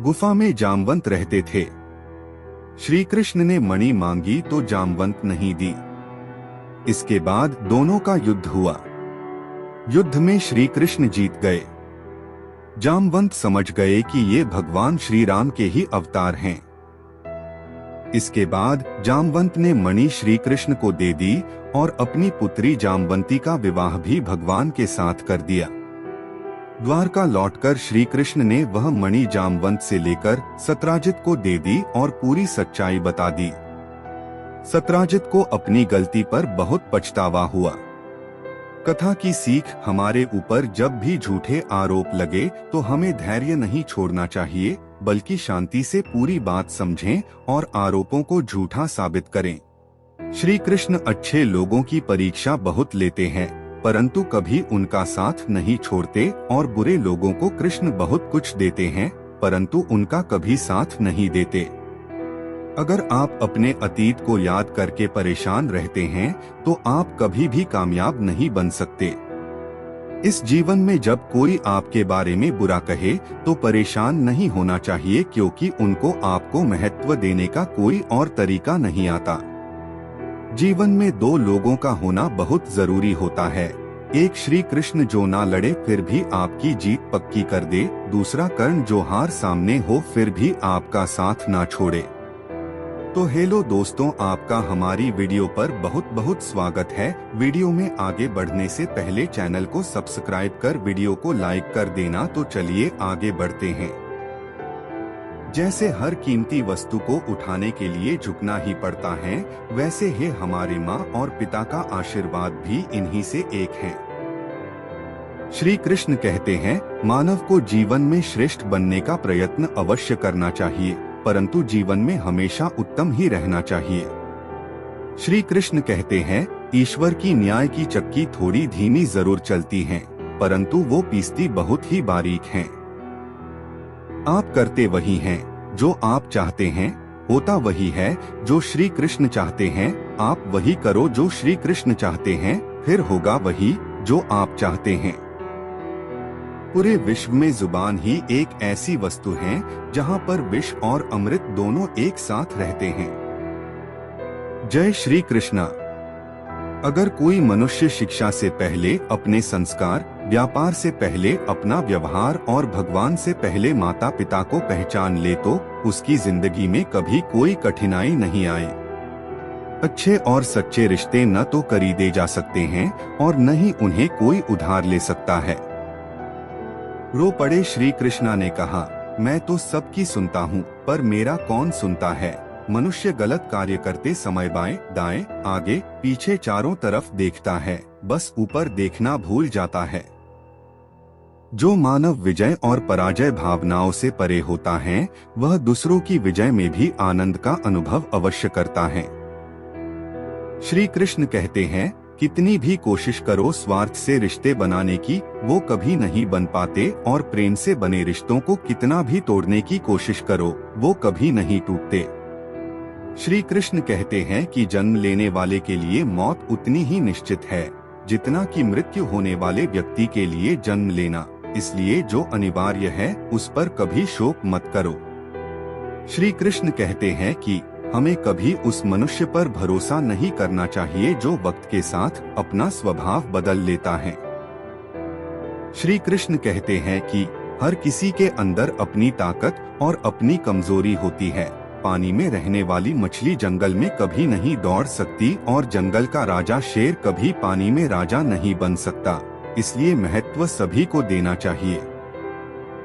गुफा में जामवंत रहते थे। श्री कृष्ण ने मणि मांगी तो जामवंत नहीं दी। इसके बाद दोनों का युद्ध हुआ। युद्ध में श्री कृष्ण जीत गए। जामवंत समझ गए कि ये भगवान श्री राम के ही अवतार हैं। इसके बाद जामवंत ने मणि श्री कृष्ण को दे दी और अपनी पुत्री जामवंती का विवाह भी भगवान के साथ कर दिया। द्वारका लौटकर श्री कृष्ण ने वह मणि जामवंत से लेकर सत्राजित को दे दी और पूरी सच्चाई बता दी। सत्राजित को अपनी गलती पर बहुत पछतावा हुआ। कथा की सीख हमारे ऊपर जब भी झूठे आरोप लगे तो हमें धैर्य नहीं छोड़ना चाहिए, बल्कि शांति से पूरी बात समझें और आरोपों को झूठा साबित करें। श्री कृष्ण अच्छे लोगों की परीक्षा बहुत लेते हैं, परंतु कभी उनका साथ नहीं छोड़ते, और बुरे लोगों को कृष्ण बहुत कुछ देते हैं, परंतु उनका कभी साथ नहीं देते। अगर आप अपने अतीत को याद करके परेशान रहते हैं तो आप कभी भी कामयाब नहीं बन सकते। इस जीवन में जब कोई आपके बारे में बुरा कहे तो परेशान नहीं होना चाहिए, क्योंकि उनको आपको महत्व देने का कोई और तरीका नहीं आता। जीवन में दो लोगों का होना बहुत जरूरी होता है। एक श्री कृष्ण जो ना लड़े फिर भी आपकी जीत पक्की कर दे, दूसरा कर्ण जो हार सामने हो फिर भी आपका साथ ना छोड़े। तो हेलो दोस्तों, आपका हमारी वीडियो पर बहुत बहुत स्वागत है। वीडियो में आगे बढ़ने से पहले चैनल को सब्सक्राइब कर वीडियो को लाइक कर देना। तो चलिए आगे बढ़ते हैं। जैसे हर कीमती वस्तु को उठाने के लिए झुकना ही पड़ता है, वैसे ही हमारे माँ और पिता का आशीर्वाद भी इन्हीं से एक है। श्री कृष्ण कहते हैं, मानव को जीवन में श्रेष्ठ बनने का प्रयत्न अवश्य करना चाहिए, परंतु जीवन में हमेशा उत्तम ही रहना चाहिए। श्री कृष्ण कहते हैं, ईश्वर की न्याय की चक्की थोड़ी धीमी जरूर चलती है, परंतु वो पीसती बहुत ही बारीक हैं। आप करते वही हैं जो आप चाहते हैं, होता वही है जो श्री कृष्ण चाहते हैं। आप वही करो जो श्री कृष्ण चाहते हैं, फिर होगा वही जो आप चाहते हैं। पूरे विश्व में जुबान ही एक ऐसी वस्तु है जहां पर विष और अमृत दोनों एक साथ रहते हैं। जय श्री कृष्णा। अगर कोई मनुष्य शिक्षा से पहले अपने संस्कार, व्यापार से पहले अपना व्यवहार और भगवान से पहले माता पिता को पहचान ले तो उसकी जिंदगी में कभी कोई कठिनाई नहीं आए। अच्छे और सच्चे रिश्ते न तो खरीदे जा सकते हैं और न ही उन्हें कोई उधार ले सकता है। रो पड़े श्री कृष्णा ने कहा, मैं तो सबकी सुनता हूँ, पर मेरा कौन सुनता है। मनुष्य गलत कार्य करते समय बाएं, दाएं, आगे, पीछे चारों तरफ देखता है, बस ऊपर देखना भूल जाता है। जो मानव विजय और पराजय भावनाओं से परे होता है, वह दूसरों की विजय में भी आनंद का अनुभव अवश्य करता है। श्री कृष्ण कहते हैं, कितनी भी कोशिश करो स्वार्थ से रिश्ते बनाने की, वो कभी नहीं बन पाते, और प्रेम से बने रिश्तों को कितना भी तोड़ने की कोशिश करो, वो कभी नहीं टूटते। श्री कृष्ण कहते हैं कि जन्म लेने वाले के लिए मौत उतनी ही निश्चित है जितना कि मृत्यु होने वाले व्यक्ति के लिए जन्म लेना, इसलिए जो अनिवार्य है उस पर कभी शोक मत करो। श्री कृष्ण कहते हैं कि हमें कभी उस मनुष्य पर भरोसा नहीं करना चाहिए जो वक्त के साथ अपना स्वभाव बदल लेता है। श्री कृष्ण कहते हैं कि हर किसी के अंदर अपनी ताकत और अपनी कमजोरी होती है। पानी में रहने वाली मछली जंगल में कभी नहीं दौड़ सकती और जंगल का राजा शेर कभी पानी में राजा नहीं बन सकता, इसलिए महत्व सभी को देना चाहिए।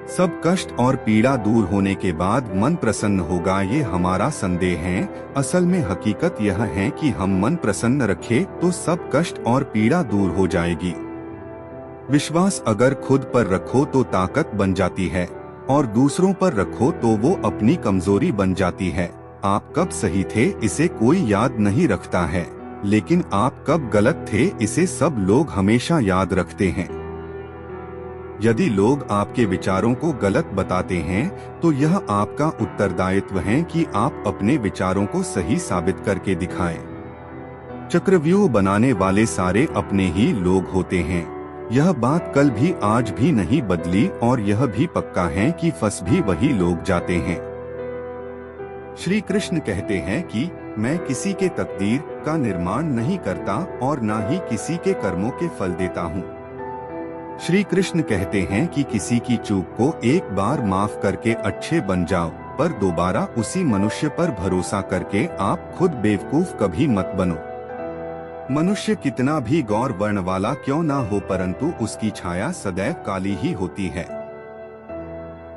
सब कष्ट और पीड़ा दूर होने के बाद मन प्रसन्न होगा, ये हमारा संदेह है। असल में हकीकत यह है कि हम मन प्रसन्न रखें तो सब कष्ट और पीड़ा दूर हो जाएगी। विश्वास अगर खुद पर रखो तो ताकत बन जाती है। और दूसरों पर रखो तो वो अपनी कमजोरी बन जाती है। आप कब सही थे इसे कोई याद नहीं रखता है, लेकिन आप कब गलत थे इसे सब लोग हमेशा याद रखते हैं। यदि लोग आपके विचारों को गलत बताते हैं तो यह आपका उत्तरदायित्व है कि आप अपने विचारों को सही साबित करके दिखाएं। चक्रव्यूह बनाने वाले सारे अपने ही लोग होते हैं। यह बात कल भी आज भी नहीं बदली और यह भी पक्का है कि फंस भी वही लोग जाते हैं। श्री कृष्ण कहते हैं कि मैं किसी के तकदीर का निर्माण नहीं करता और न ही किसी के कर्मों के फल देता हूँ। श्री कृष्ण कहते हैं कि किसी की चूक को एक बार माफ करके अच्छे बन जाओ, पर दोबारा उसी मनुष्य पर भरोसा करके आप खुद बेवकूफ कभी मत बनो। मनुष्य कितना भी गौर वर्ण वाला क्यों ना हो, परंतु उसकी छाया सदैव काली ही होती है।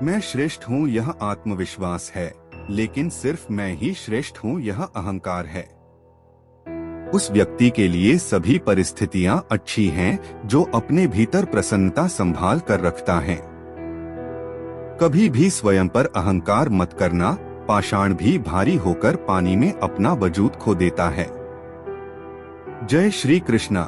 मैं श्रेष्ठ हूँ यह आत्मविश्वास है, लेकिन सिर्फ मैं ही श्रेष्ठ हूँ यह अहंकार है। उस व्यक्ति के लिए सभी परिस्थितियां अच्छी हैं जो अपने भीतर प्रसन्नता संभाल कर रखता है। कभी भी स्वयं पर अहंकार मत करना, पाषाण भी भारी होकर पानी में अपना वजूद खो देता है। जय श्री कृष्णा।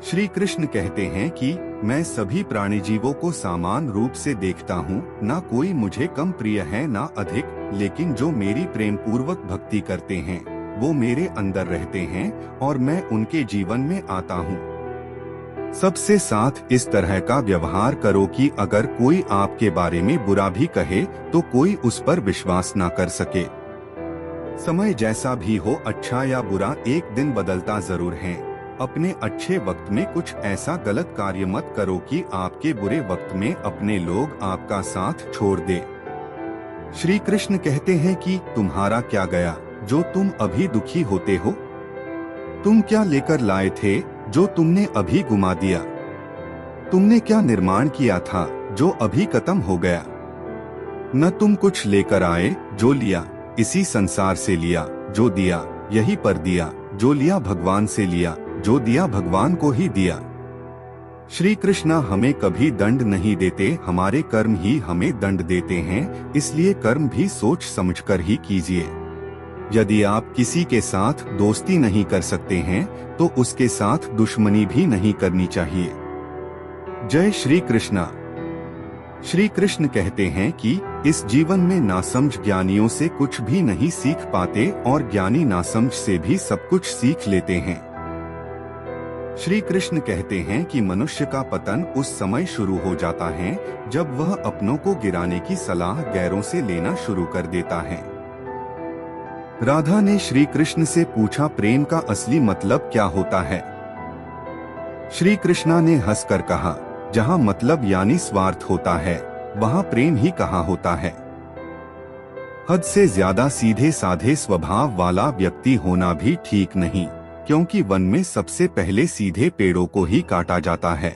श्री कृष्ण कहते हैं कि मैं सभी प्राणी जीवों को समान रूप से देखता हूँ, ना कोई मुझे कम प्रिय है ना अधिक, लेकिन जो मेरी प्रेम पूर्वक भक्ति करते हैं वो मेरे अंदर रहते हैं और मैं उनके जीवन में आता हूँ। सबसे साथ इस तरह का व्यवहार करो कि अगर कोई आपके बारे में बुरा भी कहे तो कोई उस पर विश्वास ना कर सके। समय जैसा भी हो, अच्छा या बुरा, एक दिन बदलता जरूर है। अपने अच्छे वक्त में कुछ ऐसा गलत कार्य मत करो कि आपके बुरे वक्त में अपने लोग आपका साथ छोड़ दे। श्री कृष्ण कहते हैं कि तुम्हारा क्या गया जो तुम अभी दुखी होते हो? तुम क्या लेकर लाए थे जो तुमने अभी गुमा दिया? तुमने क्या निर्माण किया था जो अभी खत्म हो गया? न तुम कुछ लेकर आए, जो लिया इसी संसार से लिया, जो दिया यही पर दिया, जो लिया भगवान से लिया, जो दिया भगवान को ही दिया। श्री कृष्ण हमें कभी दंड नहीं देते, हमारे कर्म ही हमें दंड देते हैं, इसलिए कर्म भी सोच समझकर ही कीजिए। यदि आप किसी के साथ दोस्ती नहीं कर सकते हैं तो उसके साथ दुश्मनी भी नहीं करनी चाहिए। जय श्री कृष्णा। श्री कृष्ण कहते हैं कि इस जीवन में नासमझ ज्ञानियों से कुछ भी नहीं सीख पाते और ज्ञानी नासमझ से भी सब कुछ सीख लेते हैं। श्री कृष्ण कहते हैं कि मनुष्य का पतन उस समय शुरू हो जाता है जब वह अपनों को गिराने की सलाह गैरों से लेना शुरू कर देता है। राधा ने श्री कृष्ण से पूछा, प्रेम का असली मतलब क्या होता है? श्री कृष्णा ने हंसकर कहा, जहाँ मतलब यानी स्वार्थ होता है वहाँ प्रेम ही कहाँ होता है। हद से ज्यादा सीधे साधे स्वभाव वाला व्यक्ति होना भी ठीक नहीं, क्योंकि वन में सबसे पहले सीधे पेड़ों को ही काटा जाता है।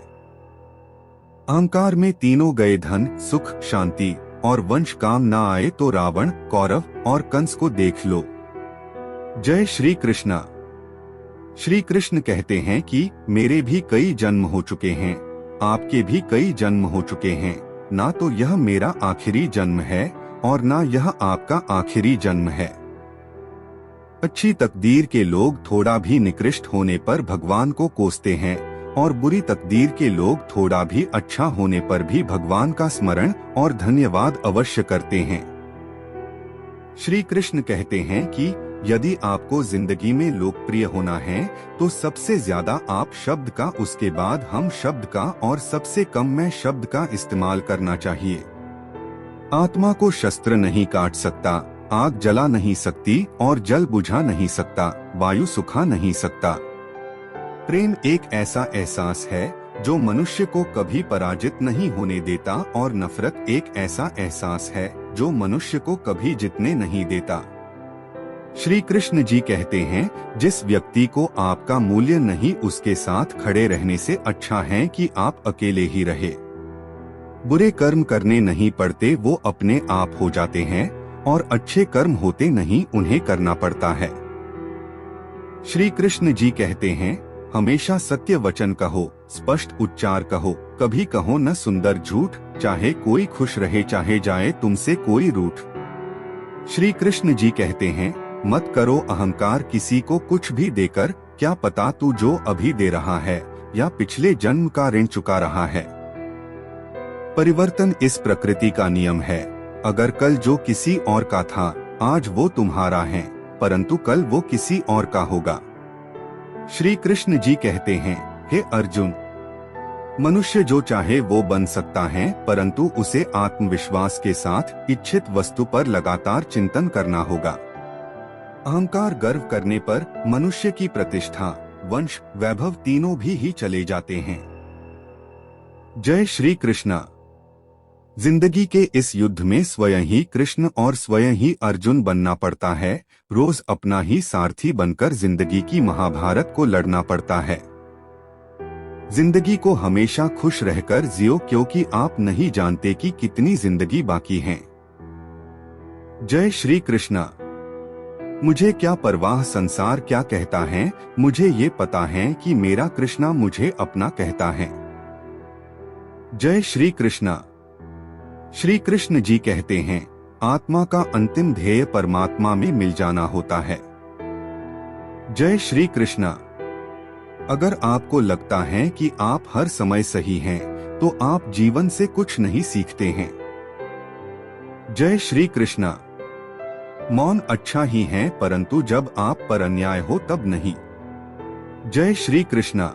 अहंकार में तीनों गए, धन, सुख, शांति और वंश काम ना आए तो रावण, कौरव और कंस को देख लो। जय श्री कृष्णा। श्री कृष्ण कहते हैं कि मेरे भी कई जन्म हो चुके हैं, आपके भी कई जन्म हो चुके हैं, ना तो यह मेरा आखिरी जन्म है और ना यह आपका आखिरी जन्म है। अच्छी तकदीर के लोग थोड़ा भी निकृष्ट होने पर भगवान को कोसते हैं और बुरी तकदीर के लोग थोड़ा भी अच्छा होने पर भी भगवान का स्मरण और धन्यवाद अवश्य करते हैं। श्री कृष्ण कहते हैं कि यदि आपको जिंदगी में लोकप्रिय होना है तो सबसे ज्यादा आप शब्द का, उसके बाद हम शब्द का और सबसे कम मैं शब्द का इस्तेमाल करना चाहिए। आत्मा को शस्त्र नहीं काट सकता, आग जला नहीं सकती और जल बुझा नहीं सकता, वायु सुखा नहीं सकता। प्रेम एक ऐसा एहसास है जो मनुष्य को कभी पराजित नहीं होने देता और नफरत एक ऐसा एहसास है जो मनुष्य को कभी जीतने नहीं देता। श्री कृष्ण जी कहते हैं, जिस व्यक्ति को आपका मूल्य नहीं उसके साथ खड़े रहने से अच्छा है कि आप अकेले ही रहे। बुरे कर्म करने नहीं पड़ते, वो अपने आप हो जाते हैं और अच्छे कर्म होते नहीं, उन्हें करना पड़ता है। श्री कृष्ण जी कहते हैं, हमेशा सत्य वचन कहो, स्पष्ट उच्चार कहो, कभी कहो न सुंदर झूठ, चाहे कोई खुश रहे चाहे जाए तुमसे कोई रूठ। श्री कृष्ण जी कहते हैं, मत करो अहंकार किसी को कुछ भी देकर, क्या पता तू जो अभी दे रहा है या पिछले जन्म का ऋण चुका रहा है। परिवर्तन इस प्रकृति का नियम है। अगर कल जो किसी और का था आज वो तुम्हारा है, परंतु कल वो किसी और का होगा। श्री कृष्ण जी कहते हैं, हे अर्जुन, मनुष्य जो चाहे वो बन सकता है, परंतु उसे आत्मविश्वास के साथ इच्छित वस्तु पर लगातार चिंतन करना होगा। अहंकार गर्व करने पर मनुष्य की प्रतिष्ठा, वंश, वैभव तीनों भी ही चले जाते हैं। जय श्री कृष्णा। जिंदगी के इस युद्ध में स्वयं ही कृष्ण और स्वयं ही अर्जुन बनना पड़ता है। रोज अपना ही सारथी बनकर जिंदगी की महाभारत को लड़ना पड़ता है। जिंदगी को हमेशा खुश रहकर जियो, क्योंकि आप नहीं जानते कि कितनी जिंदगी बाकी है। जय श्री कृष्णा। मुझे क्या परवाह संसार क्या कहता है, मुझे ये पता है कि मेरा कृष्णा मुझे अपना कहता है। जय श्री कृष्णा। श्री कृष्ण जी कहते हैं, आत्मा का अंतिम ध्येय परमात्मा में मिल जाना होता है। जय श्री कृष्णा। अगर आपको लगता है कि आप हर समय सही हैं, तो आप जीवन से कुछ नहीं सीखते हैं। जय श्री कृष्णा। मौन अच्छा ही है, परंतु जब आप पर अन्याय हो तब नहीं। जय श्री कृष्णा।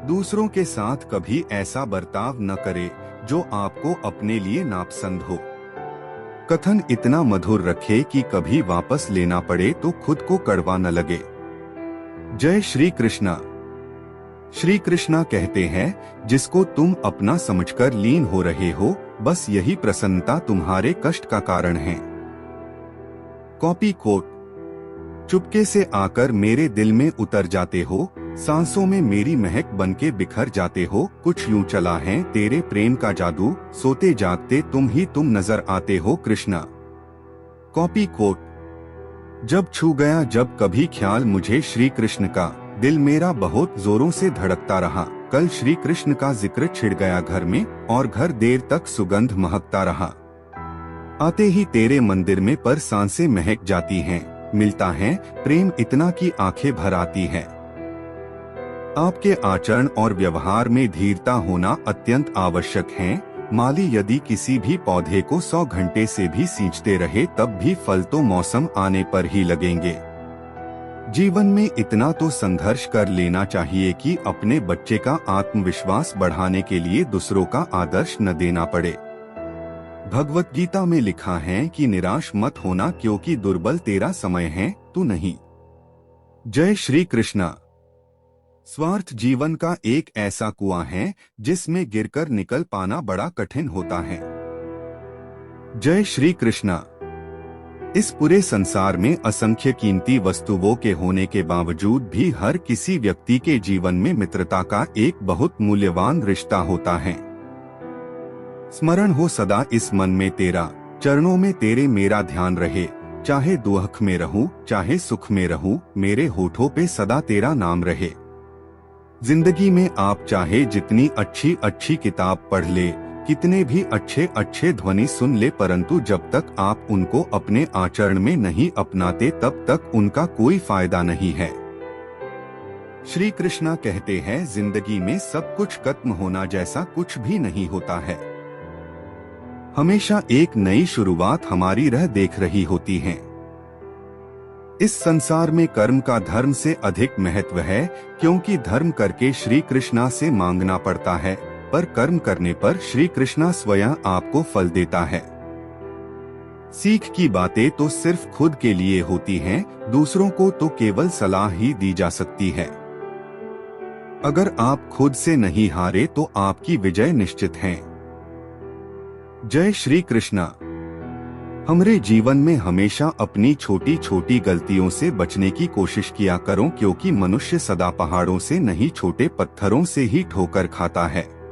दूसरों के साथ कभी ऐसा बर्ताव न करे जो आपको अपने लिए नापसंद हो। कथन इतना मधुर रखे कि कभी वापस लेना पड़े तो खुद को कड़वा न लगे। जय श्री कृष्णा। श्री कृष्णा कहते हैं, जिसको तुम अपना समझकर लीन हो रहे हो, बस यही प्रसन्नता तुम्हारे कष्ट का कारण है। Copy quote. चुपके से आकर मेरे दिल में उतर जाते हो, सांसों में मेरी महक बनके बिखर जाते हो। कुछ यूं चला है तेरे प्रेम का जादू, सोते जागते तुम ही तुम नजर आते हो कृष्णा। Copy coat. जब छू गया जब कभी ख्याल मुझे श्री कृष्ण का, दिल मेरा बहुत जोरों से धड़कता रहा। कल श्री कृष्ण का जिक्र छिड़ गया घर में, और घर देर तक सुगंध महकता रहा। आते ही तेरे मंदिर में पर सांसें महक जाती हैं। मिलता है प्रेम इतना कि आंखें भर आती है। आपके आचरण और व्यवहार में धीरता होना अत्यंत आवश्यक है। माली यदि किसी भी पौधे को 100 घंटे से भी सींचते रहे तब भी फल तो मौसम आने पर ही लगेंगे। जीवन में इतना तो संघर्ष कर लेना चाहिए कि अपने बच्चे का आत्मविश्वास बढ़ाने के लिए दूसरों का आदर्श न देना पड़े। भगवत गीता में लिखा है कि निराश मत होना, क्योंकि दुर्बल तेरा समय है, तू नहीं। जय श्री कृष्णा। स्वार्थ जीवन का एक ऐसा कुआं है जिसमें गिरकर निकल पाना बड़ा कठिन होता है। जय श्री कृष्णा। इस पूरे संसार में असंख्य कीमती वस्तुओं के होने के बावजूद भी हर किसी व्यक्ति के जीवन में मित्रता का एक बहुत मूल्यवान रिश्ता होता है। स्मरण हो सदा इस मन में तेरा, चरणों में तेरे मेरा ध्यान रहे। चाहे दुख में रहूं चाहे सुख में रहूं, मेरे होठों पे सदा तेरा नाम रहे। जिंदगी में आप चाहे जितनी अच्छी अच्छी किताब पढ़ ले, कितने भी अच्छे अच्छे ध्वनि सुन ले, परंतु जब तक आप उनको अपने आचरण में नहीं अपनाते तब तक उनका कोई फायदा नहीं है। श्री कृष्णा कहते हैं, जिंदगी में सब कुछ खत्म होना जैसा कुछ भी नहीं होता है। हमेशा एक नई शुरुआत हमारी राह देख रही होती है। इस संसार में कर्म का धर्म से अधिक महत्व है, क्योंकि धर्म करके श्री कृष्णा से मांगना पड़ता है, पर कर्म करने पर श्री कृष्णा स्वयं आपको फल देता है। सीख की बातें तो सिर्फ खुद के लिए होती हैं, दूसरों को तो केवल सलाह ही दी जा सकती है। अगर आप खुद से नहीं हारे तो आपकी विजय निश्चित है। जय श्री कृष्णा। हमारे जीवन में हमेशा अपनी छोटी छोटी गलतियों से बचने की कोशिश किया करो, क्योंकि मनुष्य सदा पहाड़ों से नहीं छोटे पत्थरों से ही ठोकर खाता है।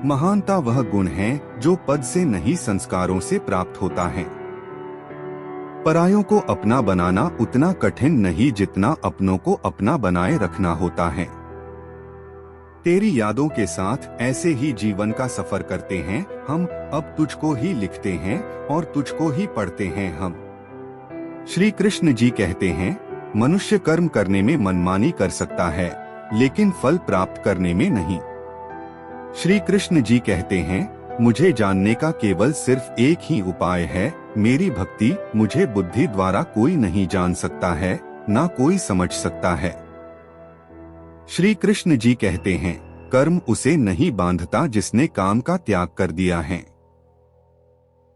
महानता वह गुण है जो पद से नहीं संस्कारों से प्राप्त होता है। परायों को अपना बनाना उतना कठिन नहीं जितना अपनों को अपना बनाए रखना होता है। तेरी यादों के साथ ऐसे ही जीवन का सफर करते हैं हम, अब तुझको ही लिखते हैं और तुझको ही पढ़ते हैं हम। श्री कृष्ण जी कहते हैं, मनुष्य कर्म करने में मनमानी कर सकता है, लेकिन फल प्राप्त करने में नहीं। श्री कृष्ण जी कहते हैं, मुझे जानने का केवल सिर्फ एक ही उपाय है, मेरी भक्ति। मुझे बुद्धि द्वारा कोई नहीं जान सकता है, ना कोई समझ सकता है। श्री कृष्ण जी कहते हैं, कर्म उसे नहीं बांधता जिसने काम का त्याग कर दिया है।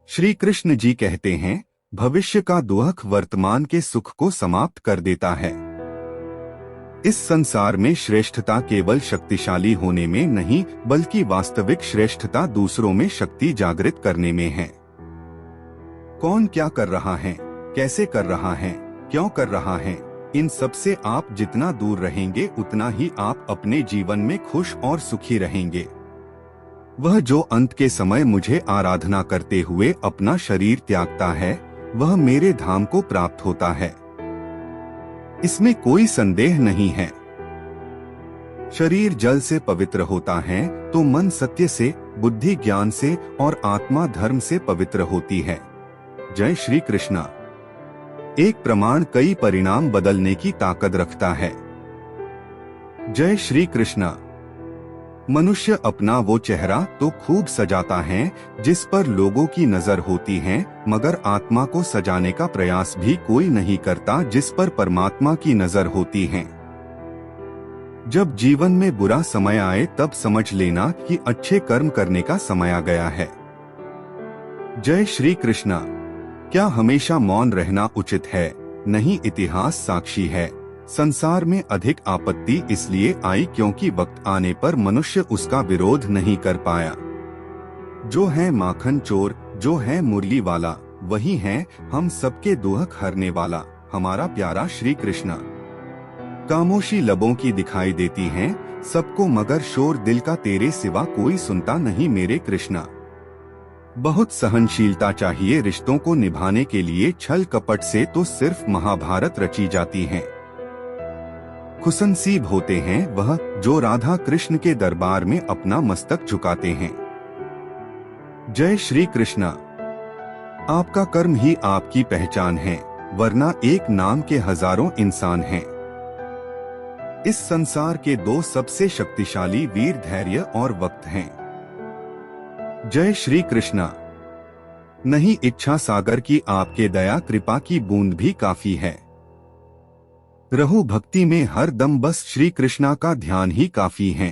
श्री कृष्ण जी कहते हैं, भविष्य का दुख वर्तमान के सुख को समाप्त कर देता है। इस संसार में श्रेष्ठता केवल शक्तिशाली होने में नहीं, बल्कि वास्तविक श्रेष्ठता दूसरों में शक्ति जागृत करने में है। कौन क्या कर रहा है, कैसे कर रहा है, क्यों कर रहा है, इन सब से आप जितना दूर रहेंगे उतना ही आप अपने जीवन में खुश और सुखी रहेंगे। वह जो अंत के समय मुझे आराधना करते हुए अपना शरीर त्यागता है, वह मेरे धाम को प्राप्त होता है, इसमें कोई संदेह नहीं है। शरीर जल से पवित्र होता है तो मन सत्य से, बुद्धि ज्ञान से और आत्मा धर्म से पवित्र होती है। जय श्री कृष्णा। एक प्रमाण कई परिणाम बदलने की ताकत रखता है। जय श्री कृष्णा। मनुष्य अपना वो चेहरा तो खूब सजाता है जिस पर लोगों की नजर होती है, मगर आत्मा को सजाने का प्रयास भी कोई नहीं करता जिस पर परमात्मा की नजर होती है। जब जीवन में बुरा समय आए तब समझ लेना कि अच्छे कर्म करने का समय आ गया है। जय श्री कृष्णा। क्या हमेशा मौन रहना उचित है? नहीं, इतिहास साक्षी है। संसार में अधिक आपत्ति इसलिए आई क्योंकि वक्त आने पर मनुष्य उसका विरोध नहीं कर पाया। जो है माखन चोर, जो है मुरली वाला, वही है हम सबके दुख हरने वाला, हमारा प्यारा श्री कृष्णा। खामोशी लबों की दिखाई देती हैं सबको, मगर शोर दिल का तेरे सिवा कोई सुनता नहीं मेरे कृष्णा। बहुत सहनशीलता चाहिए रिश्तों को निभाने के लिए, छल कपट से तो सिर्फ महाभारत रची जाती है। खुशनसीब होते हैं वह जो राधा कृष्ण के दरबार में अपना मस्तक झुकाते हैं। जय श्री कृष्णा। आपका कर्म ही आपकी पहचान है, वरना एक नाम के हजारों इंसान हैं। इस संसार के दो सबसे शक्तिशाली वीर धैर्य और वक्त हैं। जय श्री कृष्णा। नहीं, इच्छा सागर की आपके दया कृपा की बूंद भी काफी है। रहु भक्ति में हर दम बस श्री कृष्णा का ध्यान ही काफी है।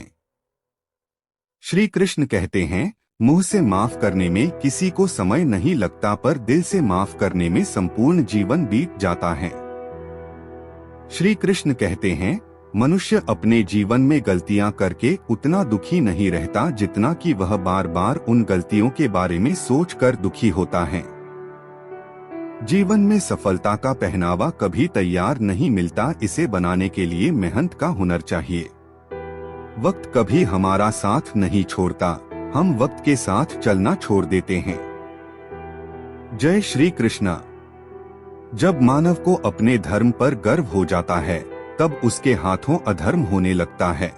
श्री कृष्ण कहते हैं, मुंह से माफ करने में किसी को समय नहीं लगता, पर दिल से माफ करने में संपूर्ण जीवन बीत जाता है। श्री कृष्ण कहते हैं, मनुष्य अपने जीवन में गलतियां करके उतना दुखी नहीं रहता जितना कि वह बार बार उन गलतियों के बारे में सोचकर दुखी होता है। जीवन में सफलता का पहनावा कभी तैयार नहीं मिलता, इसे बनाने के लिए मेहनत का हुनर चाहिए। वक्त कभी हमारा साथ नहीं छोड़ता, हम वक्त के साथ चलना छोड़ देते हैं। जय श्री कृष्णा। जब मानव को अपने धर्म पर गर्व हो जाता है तब उसके हाथों अधर्म होने लगता है।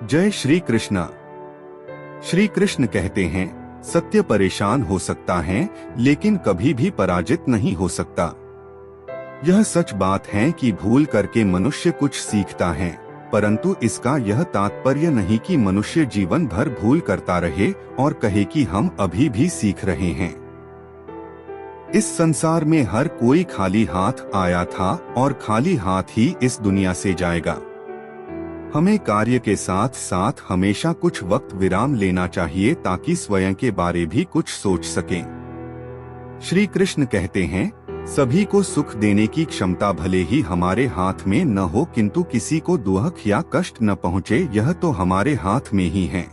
जय श्री कृष्णा। श्री कृष्ण कहते हैं, सत्य परेशान हो सकता है लेकिन कभी भी पराजित नहीं हो सकता। यह सच बात है कि भूल करके मनुष्य कुछ सीखता है, परंतु इसका यह तात्पर्य नहीं कि मनुष्य जीवन भर भूल करता रहे और कहे कि हम अभी भी सीख रहे हैं। इस संसार में हर कोई खाली हाथ आया था और खाली हाथ ही इस दुनिया से जाएगा। हमें कार्य के साथ साथ हमेशा कुछ वक्त विराम लेना चाहिए ताकि स्वयं के बारे भी कुछ सोच सकें। श्री कृष्ण कहते हैं, सभी को सुख देने की क्षमता भले ही हमारे हाथ में न हो, किंतु किसी को दुख या कष्ट न पहुंचे, यह तो हमारे हाथ में ही है।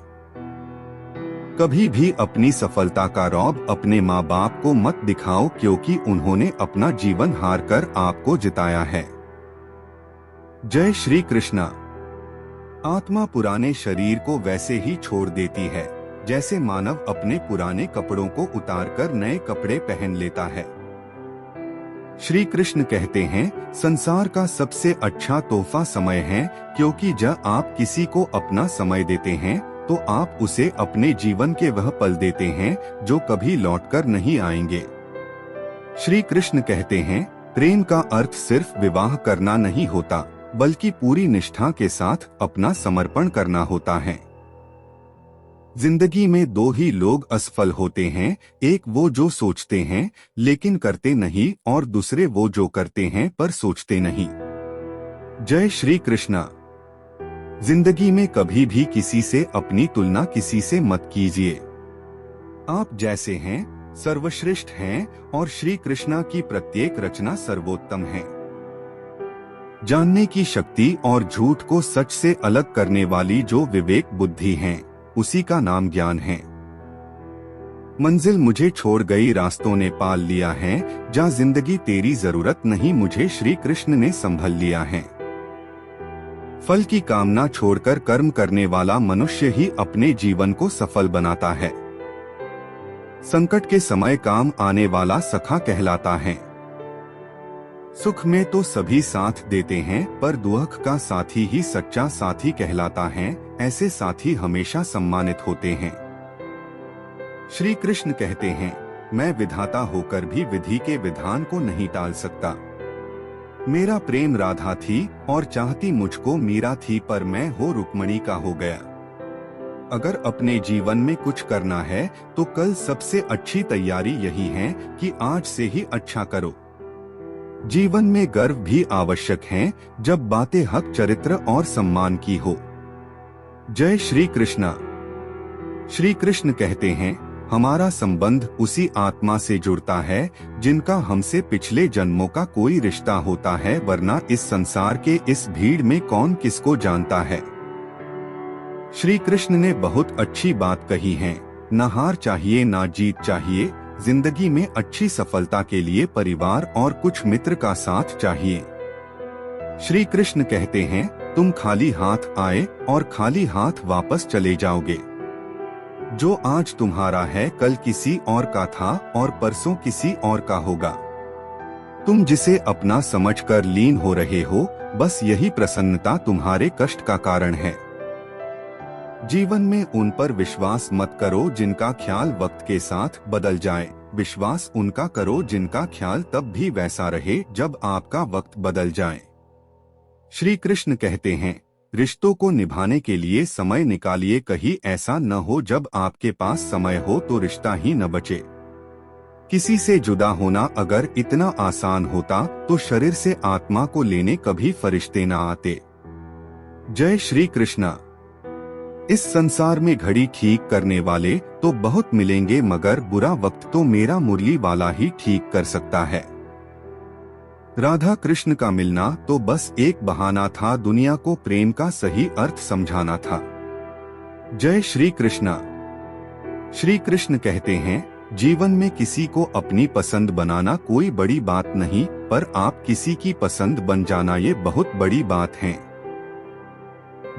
कभी भी अपनी सफलता का रौब अपने माँ बाप को मत दिखाओ, क्योंकि उन्होंने अपना जीवन हार कर आपको जिताया है। जय श्री कृष्णा। आत्मा पुराने शरीर को वैसे ही छोड़ देती है जैसे मानव अपने पुराने कपड़ों को उतारकर नए कपड़े पहन लेता है। श्री कृष्ण कहते हैं, संसार का सबसे अच्छा तोहफा समय है, क्योंकि जब आप किसी को अपना समय देते हैं तो आप उसे अपने जीवन के वह पल देते हैं जो कभी लौटकर नहीं आएंगे। श्री कृष्ण कहते हैं, प्रेम का अर्थ सिर्फ विवाह करना नहीं होता, बल्कि पूरी निष्ठा के साथ अपना समर्पण करना होता है। जिंदगी में दो ही लोग असफल होते हैं, एक वो जो सोचते हैं लेकिन करते नहीं, और दूसरे वो जो करते हैं पर सोचते नहीं। जय श्री कृष्णा। जिंदगी में कभी भी किसी से अपनी तुलना किसी से मत कीजिए। आप जैसे हैं सर्वश्रेष्ठ हैं, और श्री कृष्णा की प्रत्येक रचना सर्वोत्तम है। जानने की शक्ति और झूठ को सच से अलग करने वाली जो विवेक बुद्धि है, उसी का नाम ज्ञान है। मंजिल मुझे छोड़ गई, रास्तों ने पाल लिया है, जहाँ जिंदगी तेरी जरूरत नहीं, मुझे श्री कृष्ण ने संभल लिया है। फल की कामना छोड़कर कर्म करने वाला मनुष्य ही अपने जीवन को सफल बनाता है। संकट के समय काम आने वाला सखा कहलाता है। सुख में तो सभी साथ देते हैं, पर दुख का साथी ही सच्चा साथी कहलाता है। ऐसे साथी हमेशा सम्मानित होते हैं। श्री कृष्ण कहते हैं, मैं विधाता होकर भी विधि के विधान को नहीं टाल सकता। मेरा प्रेम राधा थी और चाहती मुझको मीरा थी, पर मैं हो रुक्मणी का हो गया। अगर अपने जीवन में कुछ करना है तो कल सबसे अच्छी तैयारी यही है कि आज से ही अच्छा करो। जीवन में गर्व भी आवश्यक है, जब बातें हक, चरित्र और सम्मान की हो। जय श्री कृष्णा। श्री कृष्ण कहते हैं, हमारा संबंध उसी आत्मा से जुड़ता है जिनका हमसे पिछले जन्मों का कोई रिश्ता होता है, वरना इस संसार के इस भीड़ में कौन किसको जानता है। श्री कृष्ण ने बहुत अच्छी बात कही है, न हार चाहिए ना जीत चाहिए। जिंदगी में अच्छी सफलता के लिए परिवार और कुछ मित्र का साथ चाहिए। श्री कृष्ण कहते हैं, तुम खाली हाथ आए और खाली हाथ वापस चले जाओगे। जो आज तुम्हारा है कल किसी और का था और परसों किसी और का होगा। तुम जिसे अपना समझकर लीन हो रहे हो, बस यही प्रसन्नता तुम्हारे कष्ट का कारण है। जीवन में उन पर विश्वास मत करो जिनका ख्याल वक्त के साथ बदल जाए। विश्वास उनका करो जिनका ख्याल तब भी वैसा रहे जब आपका वक्त बदल जाए। श्री कृष्ण कहते हैं, रिश्तों को निभाने के लिए समय निकालिए, कहीं ऐसा न हो जब आपके पास समय हो तो रिश्ता ही न बचे। किसी से जुदा होना अगर इतना आसान होता तो शरीर से आत्मा को लेने कभी फरिश्ते न आते। जय श्री कृष्णा। इस संसार में घड़ी ठीक करने वाले तो बहुत मिलेंगे, मगर बुरा वक्त तो मेरा मुरली वाला ही ठीक कर सकता है। राधा कृष्ण का मिलना तो बस एक बहाना था, दुनिया को प्रेम का सही अर्थ समझाना था। जय श्री कृष्णा। श्री कृष्ण कहते हैं, जीवन में किसी को अपनी पसंद बनाना कोई बड़ी बात नहीं, पर आप किसी की पसंद बन जाना ये बहुत बड़ी बात है।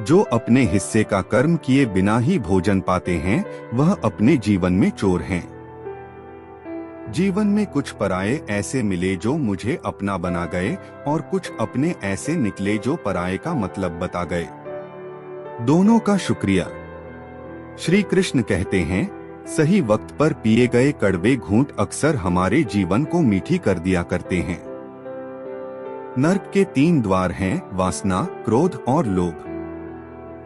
जो अपने हिस्से का कर्म किए बिना ही भोजन पाते हैं, वह अपने जीवन में चोर हैं। जीवन में कुछ पराये ऐसे मिले जो मुझे अपना बना गए, और कुछ अपने ऐसे निकले जो पराये का मतलब बता गए। दोनों का शुक्रिया। श्री कृष्ण कहते हैं, सही वक्त पर पिए गए कड़वे घूंट अक्सर हमारे जीवन को मीठी कर दिया करते हैं। नर्क के 3 द्वार हैं, वासना, क्रोध और लोभ।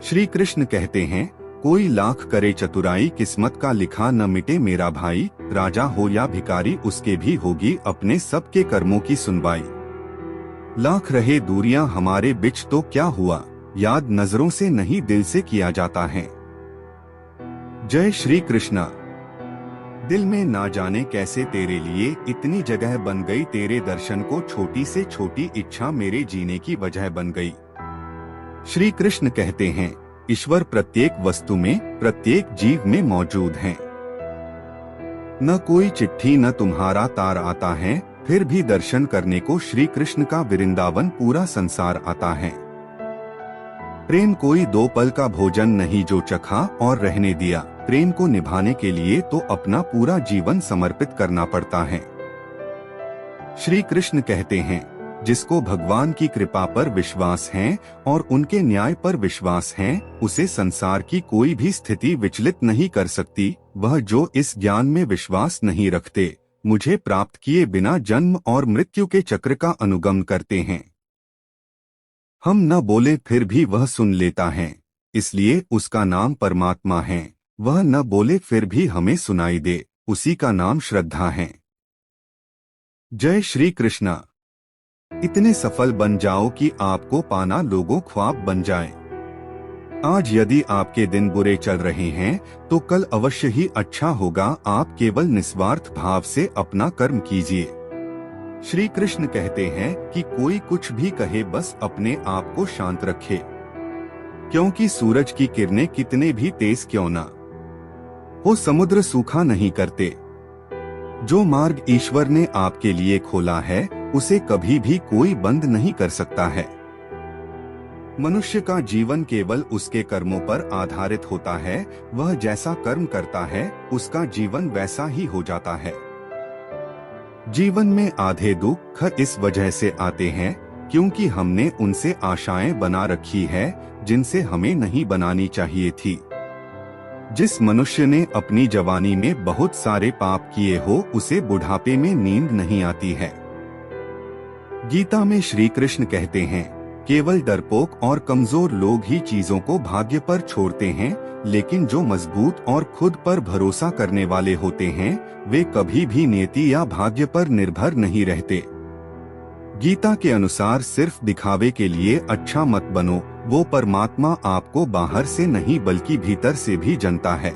श्री कृष्ण कहते हैं, कोई लाख करे चतुराई, किस्मत का लिखा न मिटे मेरा भाई। राजा हो या भिखारी, उसके भी होगी अपने सबके कर्मों की सुनवाई। लाख रहे दूरियां हमारे बिच तो क्या हुआ, याद नजरों से नहीं दिल से किया जाता है। जय श्री कृष्णा। दिल में ना जाने कैसे तेरे लिए इतनी जगह बन गई, तेरे दर्शन को छोटी से छोटी इच्छा मेरे जीने की वजह बन गई। श्री कृष्ण कहते हैं, ईश्वर प्रत्येक वस्तु में, प्रत्येक जीव में मौजूद हैं। न कोई चिट्ठी न तुम्हारा तार आता है, फिर भी दर्शन करने को श्री कृष्ण का वृंदावन पूरा संसार आता है। प्रेम कोई 2 पल का भोजन नहीं जो चखा और रहने दिया। प्रेम को निभाने के लिए तो अपना पूरा जीवन समर्पित करना पड़ता है। श्री कृष्ण कहते हैं, जिसको भगवान की कृपा पर विश्वास है और उनके न्याय पर विश्वास है, उसे संसार की कोई भी स्थिति विचलित नहीं कर सकती। वह जो इस ज्ञान में विश्वास नहीं रखते, मुझे प्राप्त किए बिना जन्म और मृत्यु के चक्र का अनुगम करते हैं। हम न बोले फिर भी वह सुन लेता है, इसलिए उसका नाम परमात्मा है। वह न बोले फिर भी हमें सुनाई दे, उसी का नाम श्रद्धा है। जय श्री कृष्णा। इतने सफल बन जाओ कि आपको पाना लोगों ख्वाब बन जाए। आज यदि आपके दिन बुरे चल रहे हैं तो कल अवश्य ही अच्छा होगा। आप केवल निस्वार्थ भाव से अपना कर्म कीजिए। श्री कृष्ण कहते हैं कि कोई कुछ भी कहे, बस अपने आप को शांत रखे, क्योंकि सूरज की किरणें कितने भी तेज क्यों ना हो, समुद्र सूखा नहीं करते। जो मार्ग ईश्वर ने आपके लिए खोला है, उसे कभी भी कोई बंद नहीं कर सकता है। मनुष्य का जीवन केवल उसके कर्मों पर आधारित होता है। वह जैसा कर्म करता है, उसका जीवन वैसा ही हो जाता है। जीवन में आधे दुख इस वजह से आते हैं क्योंकि हमने उनसे आशाएं बना रखी है जिनसे हमें नहीं बनानी चाहिए थी। जिस मनुष्य ने अपनी जवानी में बहुत सारे पाप किए हो, उसे बुढ़ापे में नींद नहीं आती है। गीता में श्री कृष्ण कहते हैं, केवल डरपोक और कमजोर लोग ही चीजों को भाग्य पर छोड़ते हैं, लेकिन जो मजबूत और खुद पर भरोसा करने वाले होते हैं, वे कभी भी नियति या भाग्य पर निर्भर नहीं रहते। गीता के अनुसार सिर्फ दिखावे के लिए अच्छा मत बनो। वो परमात्मा आपको बाहर से नहीं बल्कि भीतर से भी जानता है।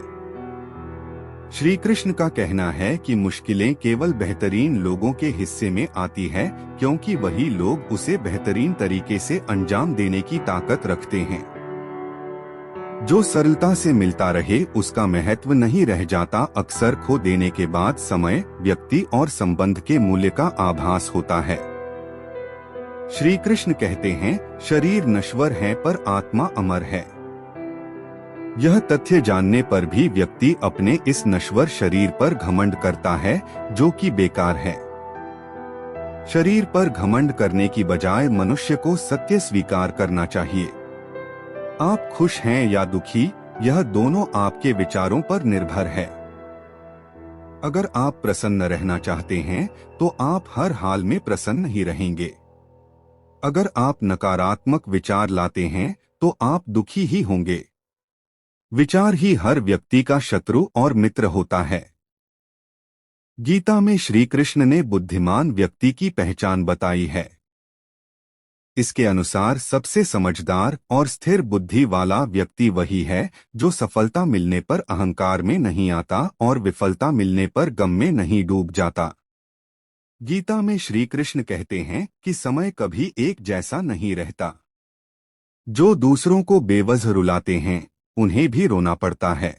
श्री कृष्ण का कहना है कि मुश्किलें केवल बेहतरीन लोगों के हिस्से में आती है, क्योंकि वही लोग उसे बेहतरीन तरीके से अंजाम देने की ताकत रखते हैं। जो सरलता से मिलता रहे, उसका महत्व नहीं रह जाता। अक्सर खो देने के बाद समय, व्यक्ति और संबंध के मूल्य का आभास होता है। श्री कृष्ण कहते हैं, शरीर नश्वर है पर आत्मा अमर है। यह तथ्य जानने पर भी व्यक्ति अपने इस नश्वर शरीर पर घमंड करता है, जो कि बेकार है। शरीर पर घमंड करने की बजाय मनुष्य को सत्य स्वीकार करना चाहिए। आप खुश हैं या दुखी, यह दोनों आपके विचारों पर निर्भर है। अगर आप प्रसन्न रहना चाहते हैं, तो आप हर हाल में प्रसन्न ही रहेंगे। अगर आप नकारात्मक विचार लाते हैं, तो आप दुखी ही होंगे। विचार ही हर व्यक्ति का शत्रु और मित्र होता है। गीता में श्री कृष्ण ने बुद्धिमान व्यक्ति की पहचान बताई है। इसके अनुसार सबसे समझदार और स्थिर बुद्धि वाला व्यक्ति वही है जो सफलता मिलने पर अहंकार में नहीं आता और विफलता मिलने पर गम में नहीं डूब जाता। गीता में श्री कृष्ण कहते हैं कि समय कभी एक जैसा नहीं रहता। जो दूसरों को बेवजह रुलाते हैं, उन्हें भी रोना पड़ता है।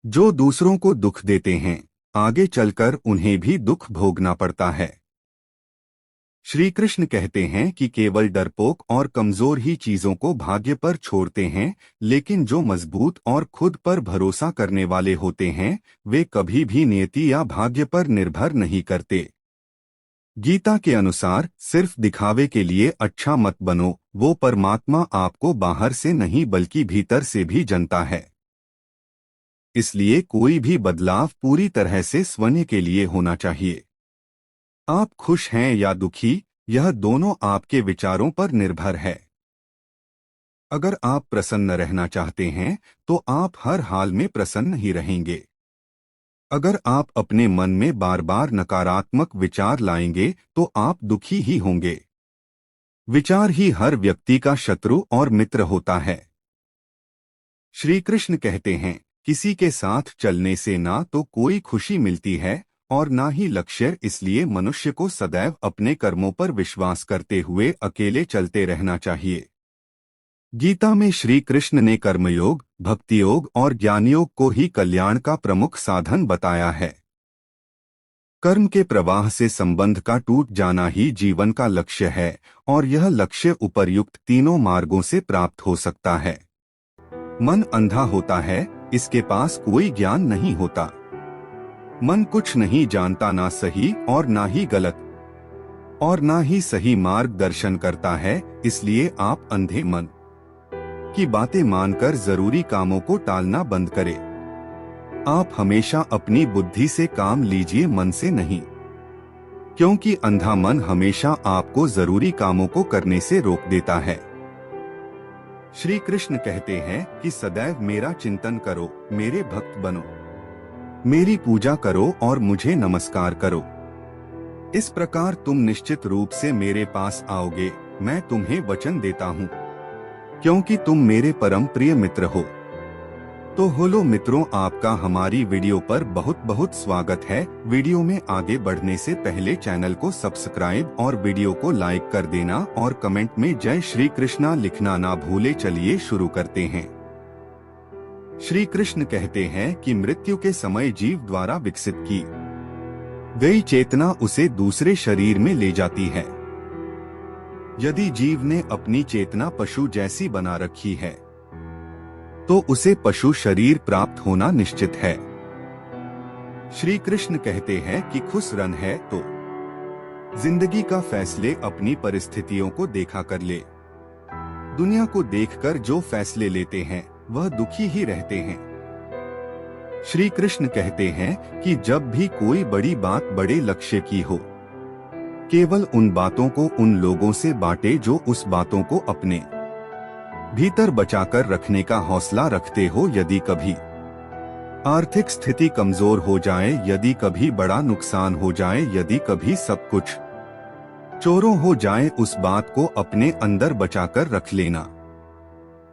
जो दूसरों को दुख देते हैं, आगे चलकर उन्हें भी दुख भोगना पड़ता है। श्री कृष्ण कहते हैं कि केवल डरपोक और कमजोर ही चीजों को भाग्य पर छोड़ते हैं, लेकिन जो मजबूत और खुद पर भरोसा करने वाले होते हैं, वे कभी भी नियति या भाग्य पर निर्भर नहीं करते। गीता के अनुसार सिर्फ दिखावे के लिए अच्छा मत बनो। वो परमात्मा आपको बाहर से नहीं बल्कि भीतर से भी जानता है। इसलिए कोई भी बदलाव पूरी तरह से स्वयं के लिए होना चाहिए। आप खुश हैं या दुखी, यह दोनों आपके विचारों पर निर्भर है। अगर आप प्रसन्न रहना चाहते हैं, तो आप हर हाल में प्रसन्न ही रहेंगे। अगर आप अपने मन में बार बार नकारात्मक विचार लाएंगे, तो आप दुखी ही होंगे। विचार ही हर व्यक्ति का शत्रु और मित्र होता है। श्री कृष्ण कहते हैं, किसी के साथ चलने से ना तो कोई खुशी मिलती है और ना ही लक्ष्य। इसलिए मनुष्य को सदैव अपने कर्मों पर विश्वास करते हुए अकेले चलते रहना चाहिए। गीता में श्री कृष्ण ने कर्मयोग, भक्ति योग और ज्ञान योग को ही कल्याण का प्रमुख साधन बताया है। कर्म के प्रवाह से संबंध का टूट जाना ही जीवन का लक्ष्य है, और यह लक्ष्य उपर्युक्त तीनों मार्गों से प्राप्त हो सकता है। मन अंधा होता है, इसके पास कोई ज्ञान नहीं होता। मन कुछ नहीं जानता, ना सही और ना ही गलत, और ना ही सही मार्गदर्शन करता है। इसलिए आप अंधे मन की बातें मानकर जरूरी कामों को टालना बंद करें। आप हमेशा अपनी बुद्धि से काम लीजिए, मन से नहीं, क्योंकि अंधा मन हमेशा आपको जरूरी कामों को करने से रोक देता है। श्री कृष्ण कहते हैं कि सदैव मेरा चिंतन करो, मेरे भक्त बनो, मेरी पूजा करो और मुझे नमस्कार करो। इस प्रकार तुम निश्चित रूप से मेरे पास आओगे, मैं तुम्हें वचन देता हूँ, क्योंकि तुम मेरे परम प्रिय मित्र हो। तो हेलो मित्रों, आपका हमारी वीडियो पर बहुत बहुत स्वागत है। वीडियो में आगे बढ़ने से पहले चैनल को सब्सक्राइब और वीडियो को लाइक कर देना और कमेंट में जय श्री कृष्णा लिखना ना भूले। चलिए शुरू करते हैं। श्री कृष्ण कहते हैं कि मृत्यु के समय जीव द्वारा विकसित की गई चेतना उसे दूसरे शरीर में ले जाती है। यदि जीव ने अपनी चेतना पशु जैसी बना रखी है तो उसे पशु शरीर प्राप्त होना निश्चित है। श्री कृष्ण कहते हैं कि खुश रन है तो जिंदगी का फैसले अपनी परिस्थितियों को देखा कर ले। दुनिया को देखकर जो फैसले लेते हैं वह दुखी ही रहते हैं। श्री कृष्ण कहते हैं कि जब भी कोई बड़ी बात बड़े लक्ष्य की हो, केवल उन बातों को उन लोगों से बांटे जो उस बातों को अपने भीतर बचाकर रखने का हौसला रखते हो। यदि कभी आर्थिक स्थिति कमजोर हो जाए, यदि कभी बड़ा नुकसान हो जाए, यदि कभी सब कुछ चोरों हो जाए, उस बात को अपने अंदर बचाकर रख लेना।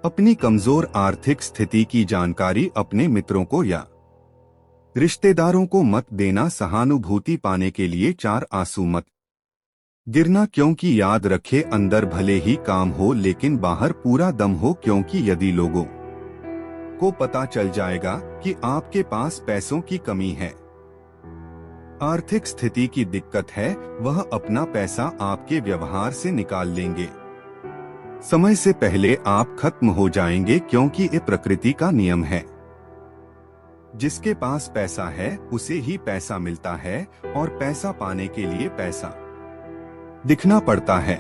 अपनी कमजोर आर्थिक स्थिति की जानकारी अपने मित्रों को या रिश्तेदारों को मत देना। सहानुभूति पाने के लिए 4 आंसू मत गिरना, क्योंकि याद रखे अंदर भले ही काम हो लेकिन बाहर पूरा दम हो। क्योंकि यदि लोगों को पता चल जाएगा कि आपके पास पैसों की कमी है, आर्थिक स्थिति की दिक्कत है, वह अपना पैसा आपके व्यवहार से निकाल लेंगे। समय से पहले आप खत्म हो जाएंगे, क्योंकि ये प्रकृति का नियम है। जिसके पास पैसा है उसे ही पैसा मिलता है और पैसा पाने के लिए पैसा दिखना पड़ता है।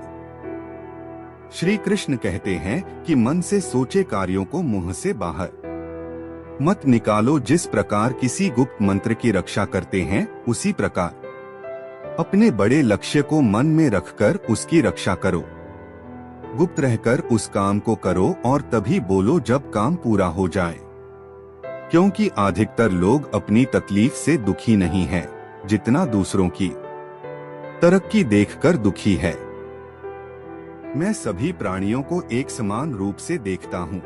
श्री कृष्ण कहते हैं कि मन से सोचे कार्यों को मुंह से बाहर मत निकालो। जिस प्रकार किसी गुप्त मंत्र की रक्षा करते हैं, उसी प्रकार अपने बड़े लक्ष्य को मन में रखकर उसकी रक्षा करो। गुप्त रहकर उस काम को करो और तभी बोलो जब काम पूरा हो जाए, क्योंकि अधिकतर लोग अपनी तकलीफ से दुखी नहीं हैं, जितना दूसरों की तरक्की देखकर दुखी है। मैं सभी प्राणियों को एक समान रूप से देखता हूँ।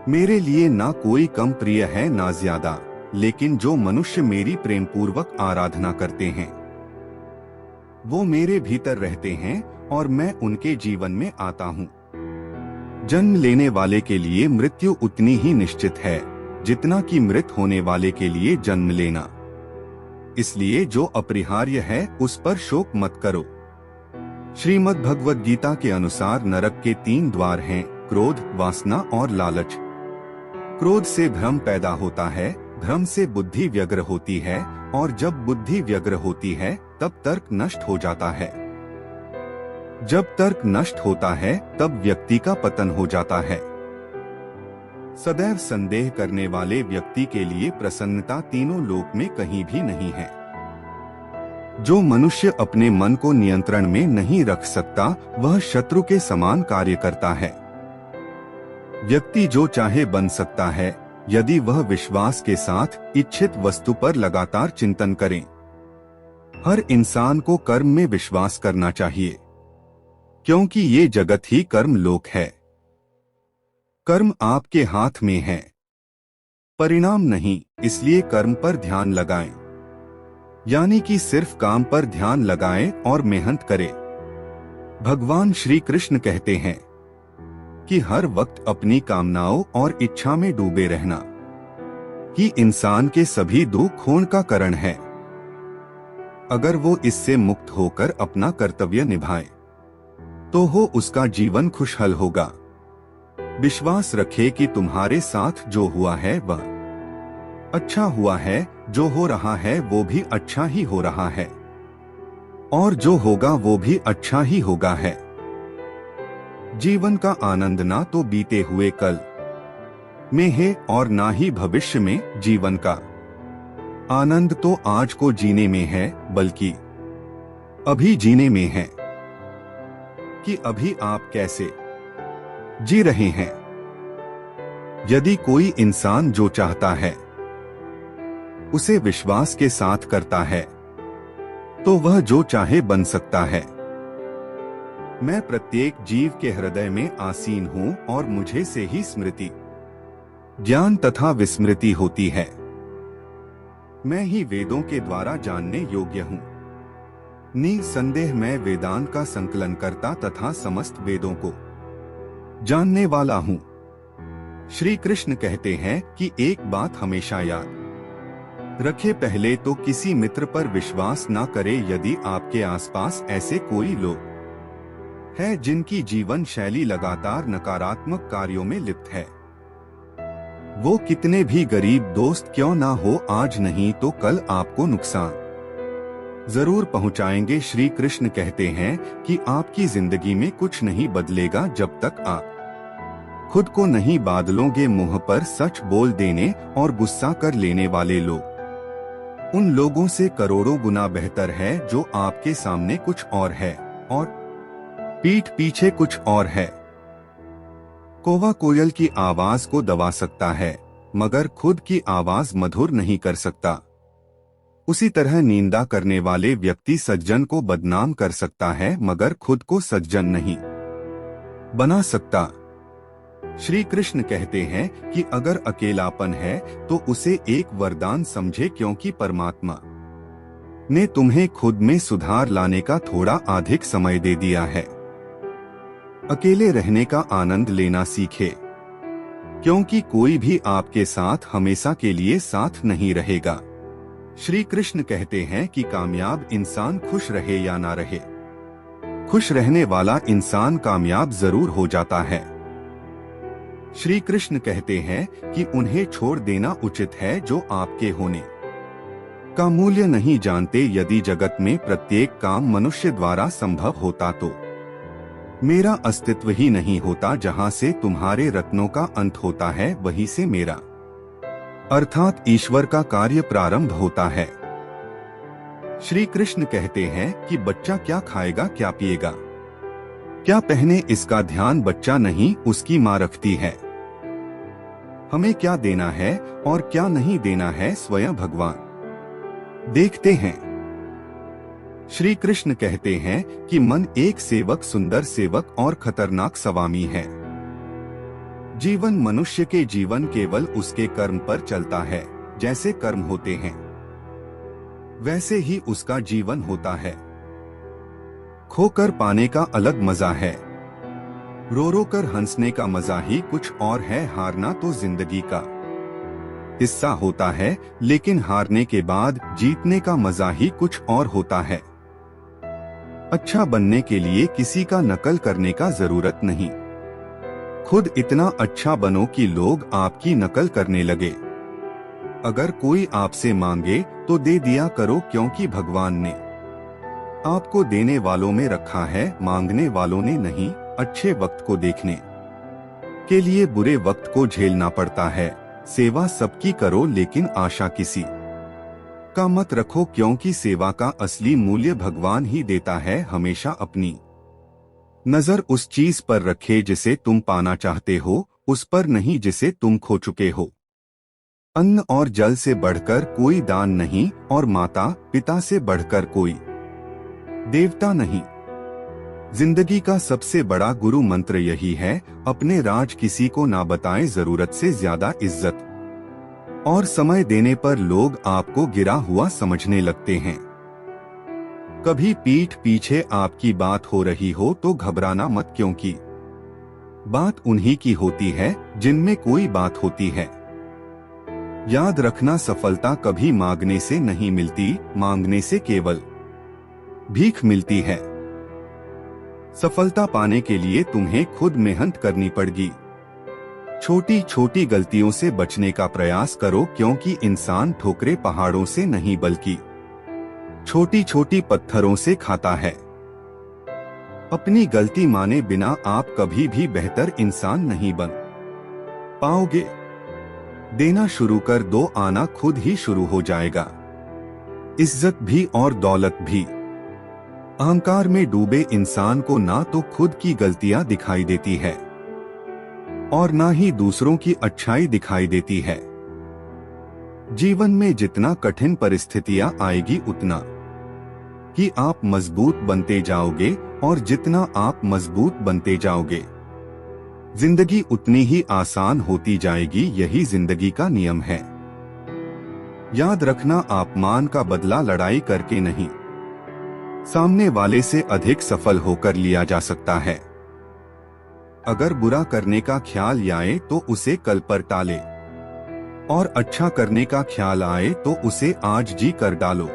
मेरे लिए ना कोई कम प्रिय है ना ज्यादा, लेकिन जो मनुष्य मेरी प्रेम पूर्वक आराधना करते हैं वो मेरे भीतर रहते हैं और मैं उनके जीवन में आता हूँ। जन्म लेने वाले के लिए मृत्यु उतनी ही निश्चित है जितना कि मृत होने वाले के लिए जन्म लेना। इसलिए जो अपरिहार्य है उस पर शोक मत करो। श्रीमद् भगवद गीता के अनुसार नरक के 3 द्वार हैं, क्रोध, वासना और लालच। क्रोध से भ्रम पैदा होता है, भ्रम से बुद्धि व्यग्र होती है और जब बुद्धि व्यग्र होती है तब तर्क नष्ट हो जाता है। जब तर्क नष्ट होता है तब व्यक्ति का पतन हो जाता है। सदैव संदेह करने वाले व्यक्ति के लिए प्रसन्नता तीनों लोक में कहीं भी नहीं है। जो मनुष्य अपने मन को नियंत्रण में नहीं रख सकता वह शत्रु के समान कार्य करता है। व्यक्ति जो चाहे बन सकता है यदि वह विश्वास के साथ इच्छित वस्तु पर लगातार चिंतन करे। हर इंसान को कर्म में विश्वास करना चाहिए, क्योंकि ये जगत ही कर्म लोक है। कर्म आपके हाथ में है, परिणाम नहीं, इसलिए कर्म पर ध्यान लगाएं। यानी कि सिर्फ काम पर ध्यान लगाएं और मेहनत करें। भगवान श्री कृष्ण कहते हैं कि हर वक्त अपनी कामनाओं और इच्छा में डूबे रहना ही इंसान के सभी दुख होने का कारण है। अगर वो इससे मुक्त होकर अपना कर्तव्य निभाए तो हो उसका जीवन खुशहाल होगा। विश्वास रखे कि तुम्हारे साथ जो हुआ है वह अच्छा हुआ है, जो हो रहा है वो भी अच्छा ही हो रहा है, और जो होगा वो भी अच्छा ही होगा है। जीवन का आनंद ना तो बीते हुए कल में है और ना ही भविष्य में। जीवन का आनंद तो आज को जीने में है, बल्कि अभी जीने में है कि अभी आप कैसे जी रहे हैं। यदि कोई इंसान जो चाहता है उसे विश्वास के साथ करता है तो वह जो चाहे बन सकता है। मैं प्रत्येक जीव के हृदय में आसीन हूँ और मुझे से ही स्मृति, ज्ञान तथा विस्मृति होती है। मैं ही वेदों के द्वारा जानने योग्य हूँ। निसंदेह मैं वेदांत का संकलन करता तथा समस्त वेदों को जानने वाला हूँ। श्री कृष्ण कहते हैं कि एक बात हमेशा याद रखे, पहले तो किसी मित्र पर विश्वास ना करे। यदि आपके आसपास ऐसे कोई लोग है जिनकी जीवन शैली लगातार नकारात्मक कार्यों में लिप्त है, वो कितने भी गरीब दोस्त क्यों ना हो, आज नहीं तो कल आपको नुकसान जरूर पहुंचाएंगे। श्री कृष्ण कहते हैं कि आपकी जिंदगी में कुछ नहीं बदलेगा जब तक आप खुद को नहीं बादलोगे। मुंह पर सच बोल देने और गुस्सा कर लेने वाले लोग उन लोगों से करोड़ों गुना बेहतर है जो आपके सामने कुछ और है और पीठ पीछे कुछ और है। कौवा कोयल की आवाज को दबा सकता है मगर खुद की आवाज मधुर नहीं कर सकता। उसी तरह निंदा करने वाले व्यक्ति सज्जन को बदनाम कर सकता है मगर खुद को सज्जन नहीं बना सकता। श्री कृष्ण कहते हैं कि अगर अकेलापन है तो उसे एक वरदान समझे, क्योंकि परमात्मा ने तुम्हें खुद में सुधार लाने का थोड़ा अधिक समय दे दिया है। अकेले रहने का आनंद लेना सीखे, क्योंकि कोई भी आपके साथ हमेशा के लिए साथ नहीं रहेगा। श्री कृष्ण कहते हैं कि कामयाब इंसान खुश रहे या ना रहे, खुश रहने वाला इंसान कामयाब जरूर हो जाता है। श्री कृष्ण कहते हैं कि उन्हें छोड़ देना उचित है जो आपके होने का मूल्य नहीं जानते। यदि जगत में प्रत्येक काम मनुष्य द्वारा संभव होता तो मेरा अस्तित्व ही नहीं होता। जहां से तुम्हारे रत्नों का अंत होता है वहीं से मेरा अर्थात ईश्वर का कार्य प्रारंभ होता है। श्री कृष्ण कहते हैं कि बच्चा क्या खाएगा, क्या पिएगा, क्या पहने, इसका ध्यान बच्चा नहीं उसकी माँ रखती है। हमें क्या देना है और क्या नहीं देना है स्वयं भगवान देखते हैं। श्री कृष्ण कहते हैं कि मन एक सेवक, सुंदर सेवक और खतरनाक स्वामी है। जीवन मनुष्य के जीवन केवल उसके कर्म पर चलता है। जैसे कर्म होते हैं वैसे ही उसका जीवन होता है। खोकर पाने का अलग मजा है, रो रो कर हंसने का मजा ही कुछ और है। हारना तो जिंदगी का हिस्सा होता है, लेकिन हारने के बाद जीतने का मजा ही कुछ और होता है। अच्छा बनने के लिए किसी का नकल करने का जरूरत नहीं, खुद इतना अच्छा बनो कि लोग आपकी नकल करने लगे। अगर कोई आपसे मांगे तो दे दिया करो, क्योंकि भगवान ने आपको देने वालों में रखा है, मांगने वालों ने नहीं। अच्छे वक्त को देखने के लिए बुरे वक्त को झेलना पड़ता है। सेवा सबकी करो लेकिन आशा किसी का मत रखो, क्योंकि सेवा का असली मूल्य भगवान ही देता है। हमेशा अपनी नजर उस चीज पर रखे जिसे तुम पाना चाहते हो, उस पर नहीं जिसे तुम खो चुके हो। अन्न और जल से बढ़कर कोई दान नहीं और माता पिता से बढ़कर कोई देवता नहीं। जिंदगी का सबसे बड़ा गुरु मंत्र यही है, अपने राज किसी को ना बताएं। जरूरत से ज्यादा इज्जत और समय देने पर लोग आपको गिरा हुआ समझने लगते हैं। कभी पीठ पीछे आपकी बात हो रही हो तो घबराना मत, क्योंकि बात उन्हीं की होती है जिनमें कोई बात होती है। याद रखना, सफलता कभी मांगने से नहीं मिलती, मांगने से केवल भीख मिलती है। सफलता पाने के लिए तुम्हें खुद मेहनत करनी पड़ेगी। छोटी छोटी गलतियों से बचने का प्रयास करो, क्योंकि इंसान ठोकरें पहाड़ों से नहीं बल्कि छोटी छोटी पत्थरों से खाता है। अपनी गलती माने बिना आप कभी भी बेहतर इंसान नहीं बन पाओगे। देना शुरू कर दो, आना खुद ही शुरू हो जाएगा। इज्जत भी और दौलत भी। अहंकार में डूबे इंसान को ना तो खुद की गलतियां दिखाई देती है और ना ही दूसरों की अच्छाई दिखाई देती है। जीवन में जितना कठिन परिस्थितियां आएगी उतना ही आप मजबूत बनते जाओगे, और जितना आप मजबूत बनते जाओगे जिंदगी उतनी ही आसान होती जाएगी। यही जिंदगी का नियम है। याद रखना, अपमान का बदला लड़ाई करके नहीं, सामने वाले से अधिक सफल होकर लिया जा सकता है। अगर बुरा करने का ख्याल आए तो उसे कल पर टाले, और अच्छा करने का ख्याल आए तो उसे आज जी कर डालो।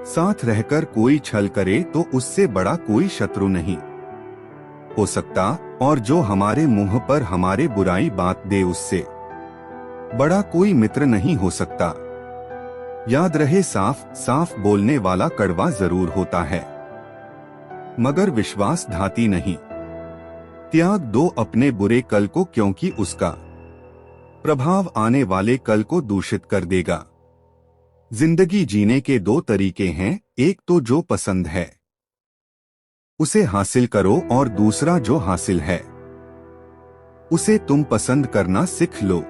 साथ रहकर कोई छल करे तो उससे बड़ा कोई शत्रु नहीं हो सकता, और जो हमारे मुंह पर हमारे बुराई बात दे उससे बड़ा कोई मित्र नहीं हो सकता। याद रहे, साफ साफ बोलने वाला कड़वा जरूर होता है, मगर विश्वासघाती नहीं। त्याग दो अपने बुरे कल को, क्योंकि उसका प्रभाव आने वाले कल को दूषित कर देगा। जिंदगी जीने के दो तरीके हैं, एक तो जो पसंद है उसे हासिल करो, और दूसरा जो हासिल है उसे तुम पसंद करना सीख लो।